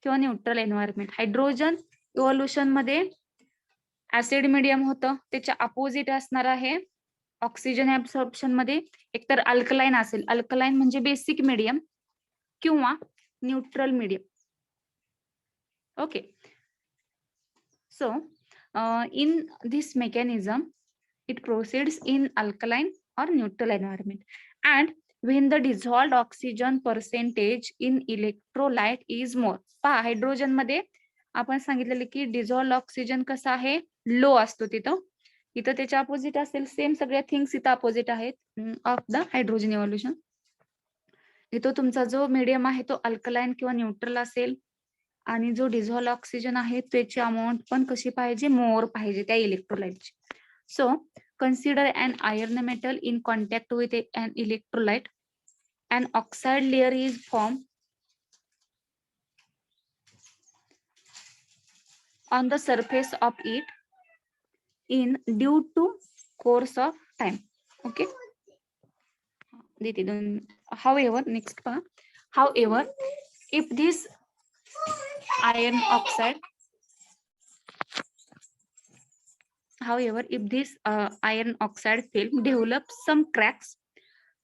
किंवा न्यूट्रल एन्व्हायरमेंट. हायड्रोजन इव्हॉल्युशन मध्ये ऍसिड मीडियम होतं, त्याच्या अपोजिट असणार आहे ऑक्सिजन ऍब्सॉर्प्शन मध्ये एकतर अल्कलाइन असेल, अल्कलाइन म्हणजे बेसिक मीडियम किंवा neutral medium. Okay, so in this mechanism it proceeds in alkaline or neutral environment, and when the dissolved oxygen percentage in electrolyte is more. पहा हायड्रोजन मध्ये आपण सांगितलेलं की डिझॉल्व्ड ऑक्सिजन कसा आहे, लो असतो. तिथं त्याच्या अपोजिट असेल. सेम सगळ्या थिंग्स इथं अपोजिट आहेत ऑफ द हायड्रोजन इव्हॉल्युशन. इथं तुमचा जो मीडियम आहे तो अल्कलाइन किंवा न्यूट्रल असेल आणि जो डिझॉल्व्ड ऑक्सिजन आहे त्याची अमाऊंट पण कशी पाहिजे, मोर पाहिजे त्या इलेक्ट्रोलाइटची. So consider an iron metal in contact with an electrolyte. An oxide layer is formed on the surface of it in due to course of time. Okay. However, next part. However, if this iron oxide iron oxide film develops some cracks,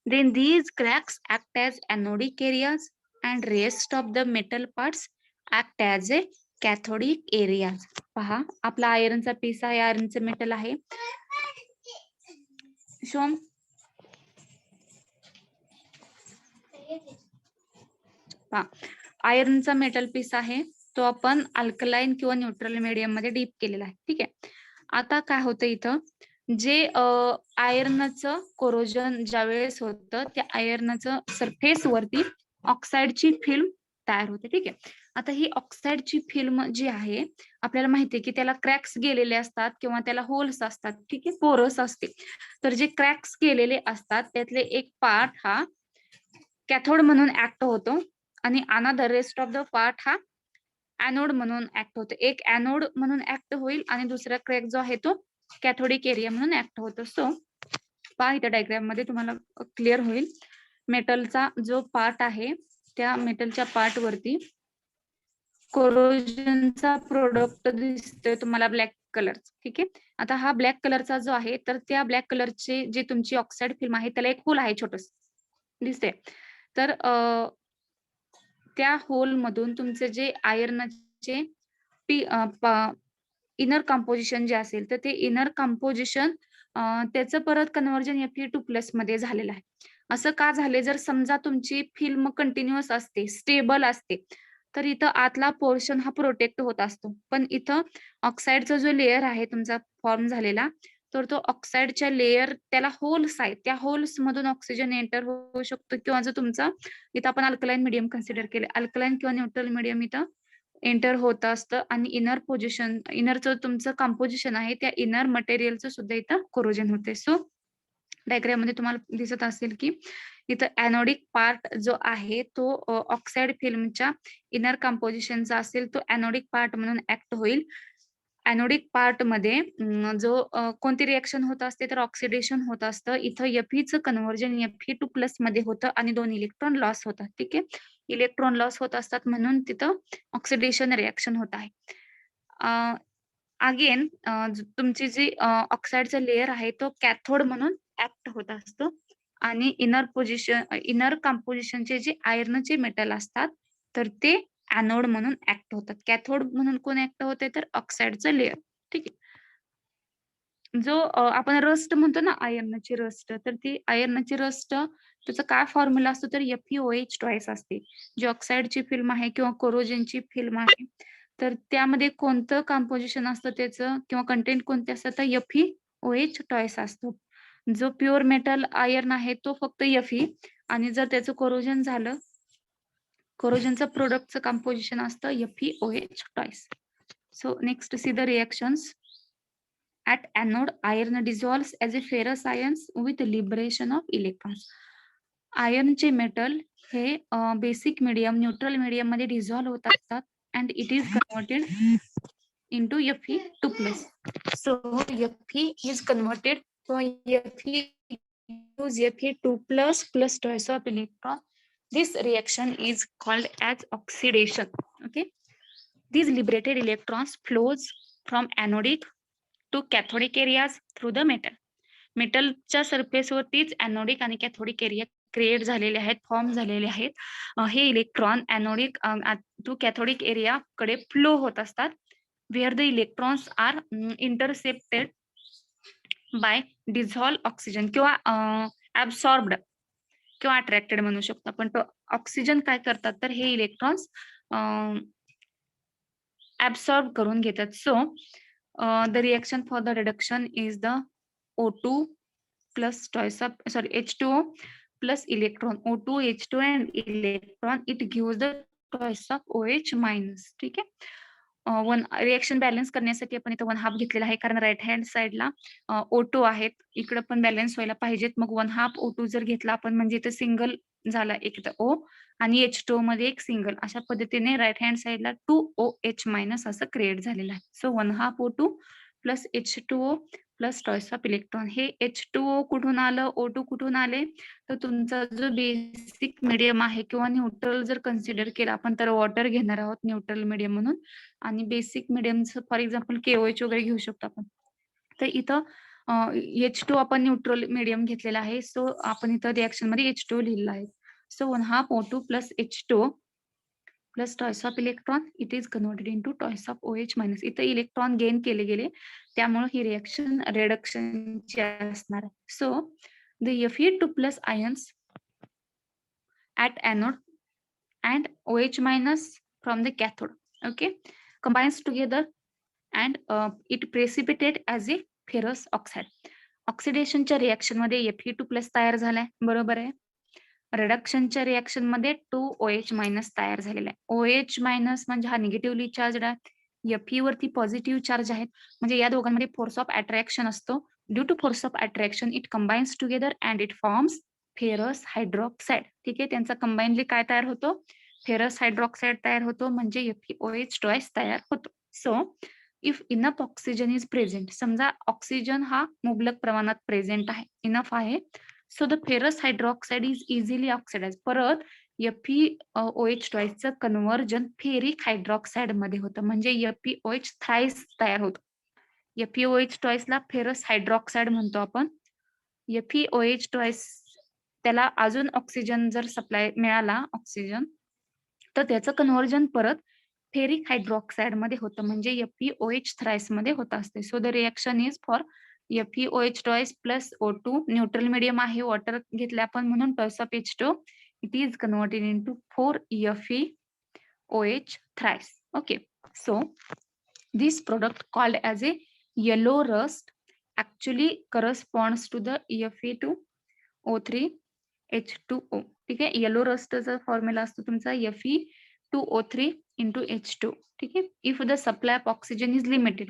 then these cracks act as anodic areas and rest of the metal parts act as a cathodic areas. पहा आपला आयरनचा पीस आहे, आयरनचं मेटल आहे. शोम पहा आयरनचा मेटल पीस आहे तो आपण अल्कलाइन किंवा न्यूट्रल मीडियम मध्ये डीप केलेला आहे. ठीक आहे, आता काय होतं इथं जे आयर्नचं कोरोजन ज्या वेळेस होतं त्या आयर्नचं सरफेस वरती ऑक्साइडची फिल्म तयार होते. ठीक आहे, आता ही ऑक्साइडची फिल्म जी आहे आपल्याला माहिती आहे की त्याला क्रॅक्स गेलेले असतात किंवा त्याला होल्स असतात. ठीक आहे, पोरस असते. तर जे क्रॅक्स गेलेले असतात त्यातले एक पार्ट हा कॅथोड म्हणून ऍक्ट होतो आणि another rest of the part हा ऍनोड म्हणून ऍक्ट होतो. एक ऍनोड म्हणून ऍक्ट होईल आणि दुसरा क्रॅक जो आहे तो कॅथोडिक एरिया म्हणून ऍक्ट होतो. सो पहा इथं डायग्राम मध्ये तुम्हाला क्लिअर होईल. मेटलचा जो पार्ट आहे त्या मेटलच्या पार्ट वरती कोरोजनचा प्रोडक्ट दिसतोय तुम्हाला ब्लॅक कलर. ठीक आहे, आता हा ब्लॅक कलरचा जो आहे तर त्या ब्लॅक कलरचे जे तुमची ऑक्साइड फिल्म आहे त्याला एक होल आहे छोटस दिसते. तर त्या होल मधून तुमचे जे आयर्नचे इनर कंपोजिशन जे असेल तर ते इनर कंपोजिशन त्याचं परत कन्व्हर्जन Fe2+ मध्ये झालेलं आहे. असं का झाले, जर समजा तुमची फिल्म कंटिन्युअस असते, स्टेबल असते तर इथं आतला पोर्शन हा प्रोटेक्ट होत असतो. पण इथं ऑक्साइडचा जो लेअर आहे तुमचा फॉर्म झालेला तर तो ऑक्साइडच्या लेअर त्याला होल्स आहेत, त्या होल्स मधून ऑक्सिजन एंटर होऊ शकतो किंवा जर तुमचा इथं आपण अल्कलाइन मीडियम कन्सिडर केले, अल्कलाइन किंवा न्यूट्रल मीडियम इथं एंटर होत असतं आणि इनरचं तुमचं कंपोजिशन आहे त्या इनर मटेरियलचं सुद्धा इथं कोरोजन होते. सो डायग्राम मध्ये तुम्हाला दिसत असेल की इथं ऍनोडिक पार्ट जो आहे तो ऑक्साइड फिल्मच्या इनर कंपोजिशनचा असेल तो ऍनोडिक पार्ट म्हणून ऍक्ट होईल. ऍनोडिक पार्ट मध्ये जो कोणती रिएक्शन होत असते तर ऑक्सिडेशन होत असतं. इथं Feचं कन्व्हर्जन Fe2+ मध्ये होतं आणि 2 इलेक्ट्रॉन लॉस होतात. ठीक आहे, इलेक्ट्रॉन लॉस होत असतात म्हणून तिथं ऑक्सिडेशन रिएक्शन होत आहे. अगेन तुमची जी ऑक्साइडचा लेअर आहे तो कॅथोड म्हणून ऍक्ट होत असतो आणि इनर कंपोजिशनचे जे आयर्नचे मेटल असतात तर ते ऍनोड म्हणून ऍक्ट होतात. कॅथोड म्हणून कोण ऍक्ट होते तर ऑक्साईडचं लेअर. ठीक आहे. जो आपण रस्ट म्हणतो ना आयर्नची रस्ट, तर ती आयर्नची रस्ट त्याचा काय फॉर्म्युला असतो तर FeOH ट्वाइस असते. जी ऑक्साईडची फिल्म आहे किंवा कोरोजनची फिल्म आहे तर त्यामध्ये कोणतं कंपोजिशन असतं त्याचं किंवा कंटेंट कोणते असतं तर FeOH ट्वाइस असतो. जो प्युअर मेटल आयर्न आहे तो फक्त Fe आणि जर त्याचं कोरोजन झालं, कोरोजनचं प्रोडक्टचं कंपोजिशन असतं FeOH twice. So next see the reactions. At anode, iron dissolves as a ferrous ions with liberation of electrons. आयर्नचे मेटल हे बेसिक मीडियम न्यूट्रल मीडियम मध्ये डिझॉल्व्ह होत असतात and it is converted into Fe2+. So Fe is converted to Fe use Fe2+ plus twice of electron. This reaction is called as oxidation. Okay. These liberated electrons flows from anodic to cathodic areas through the metal. मेटलच्या सरफेसवरतीच एनोडिक आणि कॅथोडिक एरिया क्रिएट झालेले आहेत, फॉर्म झालेले आहेत. हे electron anodic to cathodic area कडे फ्लो होत असतात. Where the electrons are intercepted by dissolve oxygen किंवा ऍब्सॉर्ब्ड किंवा अट्रॅक्टेड म्हणू शकतो आपण. ऑक्सिजन काय करतात तर हे इलेक्ट्रॉन्स ऍब्सॉर्ब करून घेतात. So the reaction for the reduction is the O2 plus twice of H2O plus electron. O2, H2 and electron, it gives the twice of OH minus. ठीक आहे. वन रिएक्शन बॅलन्स करण्यासाठी आपण इथं 1/2 घेतलेला आहे कारण राईट हँड साइडला O2 आहेत, इकडे पण बॅलन्स व्हायला पाहिजेत. मग 1/2 O2 जर घेतला आपण म्हणजे इथं सिंगल झाला एक O आणि H2O मध्ये एक सिंगल, अशा पद्धतीने राईट हँड साइडला 2OH मायनस असं क्रिएट झालेलं आहे. So 1/2 O2 plus H2O plus twice of electron. हे H2O कुठून आलं, O2 कुठून आले, तर तुमचा जो बेसिक मीडियम आहे किंवा न्यूट्रल जर कन्सिडर केला आपण तर वॉटर घेणार आहोत न्यूट्रल मीडियम म्हणून. आणि बेसिक मीडियमचं फॉर एक्झाम्पल KOH वगैरे घेऊ शकतो आपण. तर इथं H2 आपण न्यूट्रल मीडियम घेतलेला आहे. सो आपण इथं रिएक्शन मध्ये H2O लिहिलेला आहे. So 1/2 O2 plus H2O plus twice of electron it is converted into toys of OH minus. इथं इलेक्ट्रॉन गेन केले गेले त्यामुळे ही रिएक्शन रिडक्शनची असणार आहे. So the Fe2+ ions at anode and OH minus from the cathode, okay, combines together and it precipitated as a ferrous oxide. ऑक्सिडेशनच्या रिएक्शन मध्ये Fe2+ तयार झालाय, बरोबर आहे. रिडक्शनच्या रिएक्शन मध्ये 2OH मायनस तयार झालेला आहे. OH मायनस म्हणजे हा निगेटिव्हली चार्ज आहे, Fe वरती पॉझिटिव्ह चार्ज आहेत, म्हणजे या दोघांमध्ये फोर्स ऑफ अट्रॅक्शन असतो. Due to force of attraction it combines together and it forms ferrous hydroxide. ठीक आहे, त्यांचा कंबाइनली काय तयार होतो, फेरस हायड्रॉक्साईड तयार होतो, म्हणजे FeOH ट्वाइस तयार होतो. So if enough oxygen is present, समजा ऑक्सिजन हा मुबलक प्रमाणात प्रेझेंट आहे, इनफ आहे, so the ferrous hydroxide is easily oxidise. परत FeOH ट्वाइसचं कन्व्हर्जन फेरिक हायड्रॉक्साईड मध्ये होतं, म्हणजे FeOH थ्राइस तयार होतो. FeOH ट्वाइसला फेरस हायड्रॉक्साईड म्हणतो आपण. FeOH ट्वाइस त्याला अजून ऑक्सिजन जर सप्लाय मिळाला ऑक्सिजन तर त्याचं कन्व्हर्जन परत फेरिक हायड्रॉक्साईड मध्ये होतं, म्हणजे FeOH थ्राइस मध्ये होत असते. So the reaction is for FeOH twice plus O2, neutral medium आहे, वॉटर घेतले आपण म्हणून toys of H2O, it is converted into 4 FeOH thrice. Okay, so this product called as a yellow rust actually corresponds to the Fe2O3 H2O. ठीक आहे, येलो रस्टचा फॉर्म्युला असतो तुमचा Fe2O3 into H2. ठीक आहे, if the supply of oxygen is limited,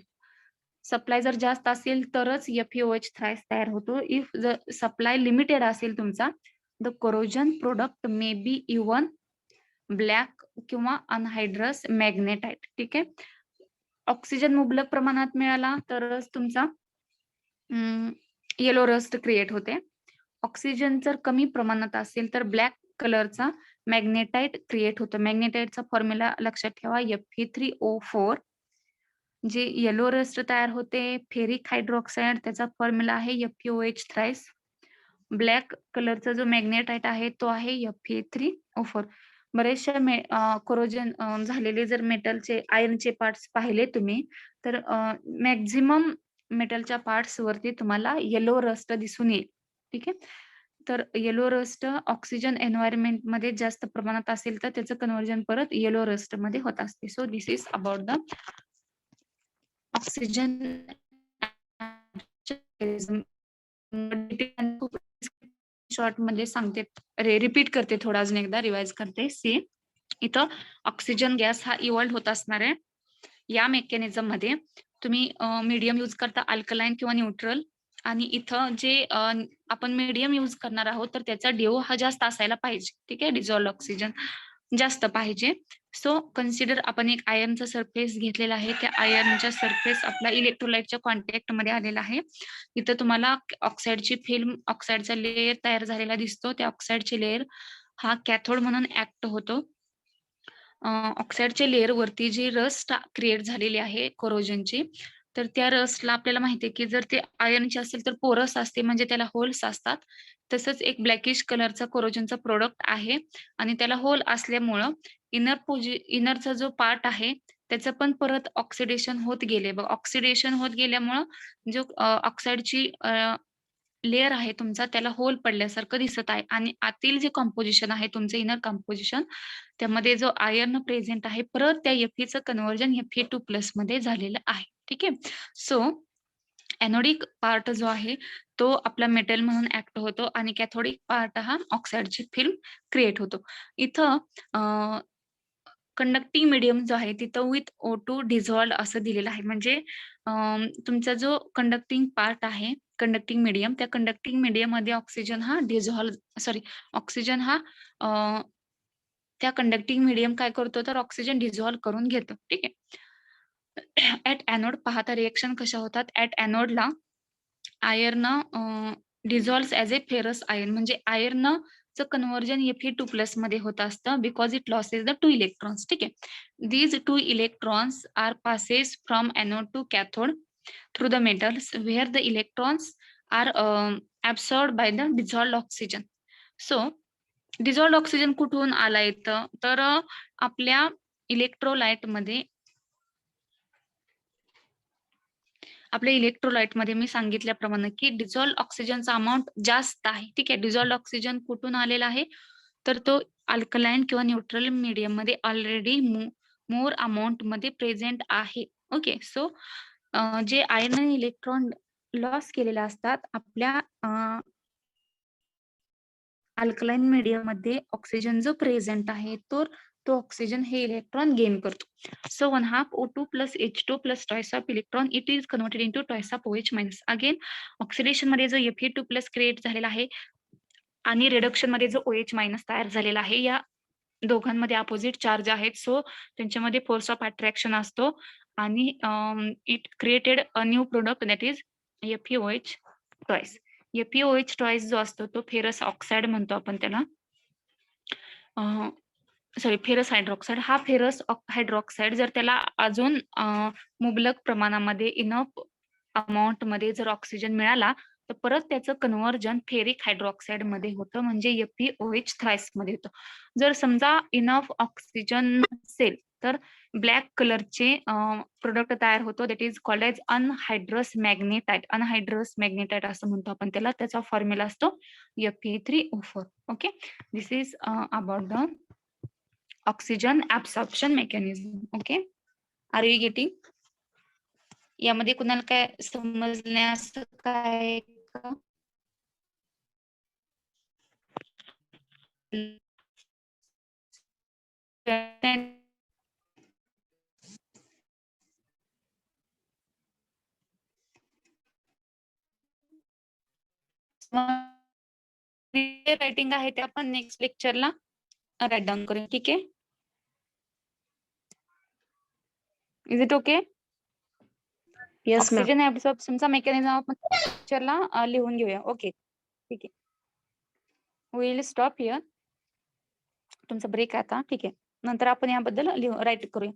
supply जर जास्त असेल तरच FeOH थ्राइस तयार होतो. इफ द सप्लाय लिमिटेड असेल तुमचा, the corrosion product may be even black किंवा अनहायड्रस मॅग्नेटाइट. ठीक आहे, ऑक्सिजन मुबलक प्रमाणात मिळाला तरच तुमचा येलो रस्ट क्रिएट होते. ऑक्सिजन जर कमी प्रमाणात असेल तर ब्लॅक कलरचा मॅग्नेटाइट क्रिएट होतो. मॅग्नेटाइटचा फॉर्म्युला लक्षात ठेवा, Fe3O4. जे येलो रस्ट तयार होते फेरिक हायड्रॉक्साईड, त्याचा फॉर्म्युला आहे FeOH थ्राइस. ब्लॅक कलरचा जो मॅग्नेटाइट आहे तो आहे Fe3O4. बरेचशा कोरोजन झालेले जर मेटलचे आयर्नचे पार्ट्स पाहिले तुम्ही तर मॅक्झिमम मेटलच्या पार्ट्स वरती तुम्हाला येलो रस्ट दिसून येईल. ठीक आहे. तर येलो रस्ट ऑक्सिजन एन्व्हायरमेंट मध्ये जास्त प्रमाणात असेल तर त्याचं कन्व्हर्जन परत येलो रस्ट मध्ये होत असते. So this is about the oxygen short मध्ये सांगते, रिपीट करते, थोडा अजून एकदा रिवाइज करते. सी इथं ऑक्सिजन गॅस हा इव्हॉल्व्ह होत असणार आहे. या मेकॅनिझम मध्ये तुम्ही मीडियम यूज करता अल्कलाइन किंवा न्यूट्रल, आणि इथं जे आपण मीडियम यूज करणार आहोत तर त्याचा DO हा जास्त असायला पाहिजे. ठीक आहे, डिझॉल्व्ड ऑक्सिजन जास्त पाहिजे. सो कन्सिडर आपण एक आयर्नचा सरफेस घेतलेला आहे. त्या आयर्नच्या सरफेस आपला इलेक्ट्रोलाइटच्या कॉन्टॅक्ट मध्ये आलेला आहे. इथं तुम्हाला ऑक्साईडची फिल्म, ऑक्साईडचा लेयर तयार झालेला दिसतो. त्या ऑक्साईडचे लेयर हा कॅथोड म्हणून ऍक्ट होतो. ऑक्साईडच्या लेयर वरती जी रस्ट क्रिएट झालेली आहे कोरोजनची, तर त्या रस्टला आपल्याला माहिती आहे की जर ते आयर्नची असेल तर पोरस असते, म्हणजे त्याला होल्स असतात. तसंच एक ब्लॅकिश कलरचा कोरोजनचा प्रोडक्ट आहे आणि त्याला होल असल्यामुळं इनरचा जो पार्ट आहे त्याचं पण परत ऑक्सिडेशन होत गेले. बघ, ऑक्सिडेशन होत गेल्यामुळं जो ऑक्साईडची लेयर आहे तुमचा त्याला होल पडल्यासारखं दिसत आहे, आणि आतील जे कॉम्पोजिशन आहे तुमचं इनर कॉम्पोजिशन, त्यामध्ये जो आयर्न प्रेझेंट आहे परत त्या Feचं कन्व्हर्जन Fe2+ मध्ये झालेलं आहे. ठीक आहे. सो एनोडिक पार्ट जो आहे तो आपला मेटल म्हणून ऍक्ट होतो आणि कॅथोडिक पार्ट हा ऑक्साईडची फिल्म क्रिएट होतो. इथं कंडक्टिंग मीडियम जो आहे तिथं विथ O2 डिझॉल्व्ड असं दिलेलं आहे. म्हणजे तुमचा जो कंडक्टिंग पार्ट आहे, कंडक्टिंग मीडियम, त्या कंडक्टिंग मीडियम मध्ये ऑक्सिजन हा त्या कंडक्टिंग मीडियम काय करतो तर ऑक्सिजन डिझॉल्व्ह करून घेतो. ठीक आहे. ऍट एनोड पाहता रिएक्शन कशा होतात. ऍट एनोडला iron dissolve as a ferrous iron, म्हणजे आयर्नचं कन्व्हर्जन Fe2+ मध्ये होत असतं because it loses the 2 electrons. ठीक आहे. These 2 electrons are passes from anode to cathode through the metals where the electrons are absorbed by the dissolved oxygen. So dissolved oxygen कुठून आला येतं तर आपल्या इलेक्ट्रोलाइट मध्ये मी सांगितल्याप्रमाणे की डिझॉल्व्ड ऑक्सिजनचा अमाऊंट जास्त आहे. ठीक आहे. डिझॉल्व्ड ऑक्सिजन कुठून आलेला आहे तर तो अल्कलाइन किंवा न्यूट्रल मीडियम मध्ये ऑलरेडी मोर अमाऊंट मध्ये प्रेझेंट आहे. ओके. सो जे आयर्न इलेक्ट्रॉन लॉस केलेले असतात आपल्या अल्कलाइन मीडियम मध्ये ऑक्सिजन जो प्रेझेंट आहे तो ऑक्सिजन हे इलेक्ट्रॉन गेन करतो. So 1/2 O2 + H2 + twice of electron it is converted into twice of OH-. Again oxidation मध्ये जो Fe2+ क्रिएट झालेला आहे आणि रिडक्शन मध्ये जो OH- तयार झालेला आहे, या दोघांमध्ये अपोजिट चार्ज आहेत. सो त्यांच्यामध्ये फोर्स ऑफ अट्रॅक्शन असतो आणि it created a new product that is FeOH twice. FeOH twice जो असतो तो फेरस ऑक्साइड म्हणतो आपण त्याला. Ferrous hydroxide. हा फेरस हायड्रॉक्साइड जर त्याला अजून मुबलक प्रमाणामध्ये इनफ अमाऊंट मध्ये जर ऑक्सिजन मिळाला तर परत त्याचं कन्व्हर्जन फेरिक हायड्रॉक्साइड मध्ये होतं, म्हणजे FeOH थ्राइस मध्ये होतं. जर समजा इनफ ऑक्सिजन नसेल तर ब्लॅक कलरचे प्रोडक्ट तयार होतो that is called as anhydrous magnetite. Anhydrous magnetite असं म्हणतो आपण त्याला. त्याचा फॉर्म्युला असतो Fe3O4. Okay. This is about the oxygen absorption mechanism. Okay. Are you getting? यामध्ये कुणाला काय समजण्यास काय का? रायटिंग आहे ते आपण नेक्स्ट लेक्चरला राईट डाऊन करूया. ठीक आहे. Is it okay? Yes ma'am. Oxygen ऍब्सॉर्प्शनचा मेकॅनिझम आपण लेक्चरला लिहून घेऊया. ओके. ठीक आहे. Will stop here. तुमचा ब्रेक आता. ठीक आहे. नंतर आपण याबद्दल राईट करूया.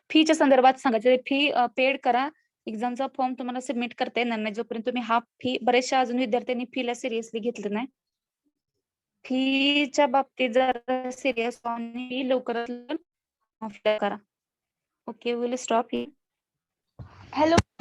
फीच्या संदर्भात सांगायचं, फी पेड करा एक्झामचा फॉर्म तुम्हाला सबमिट करता येणार नाही जोपर्यंत तुम्ही हा फी, बरेचशा अजून विद्यार्थ्यांनी फीला सिरियसली घेतलं नाही. फीच्या बाबतीत जर सिरियस आणि लवकरात लवकर करा. Okay, will stop he. Hello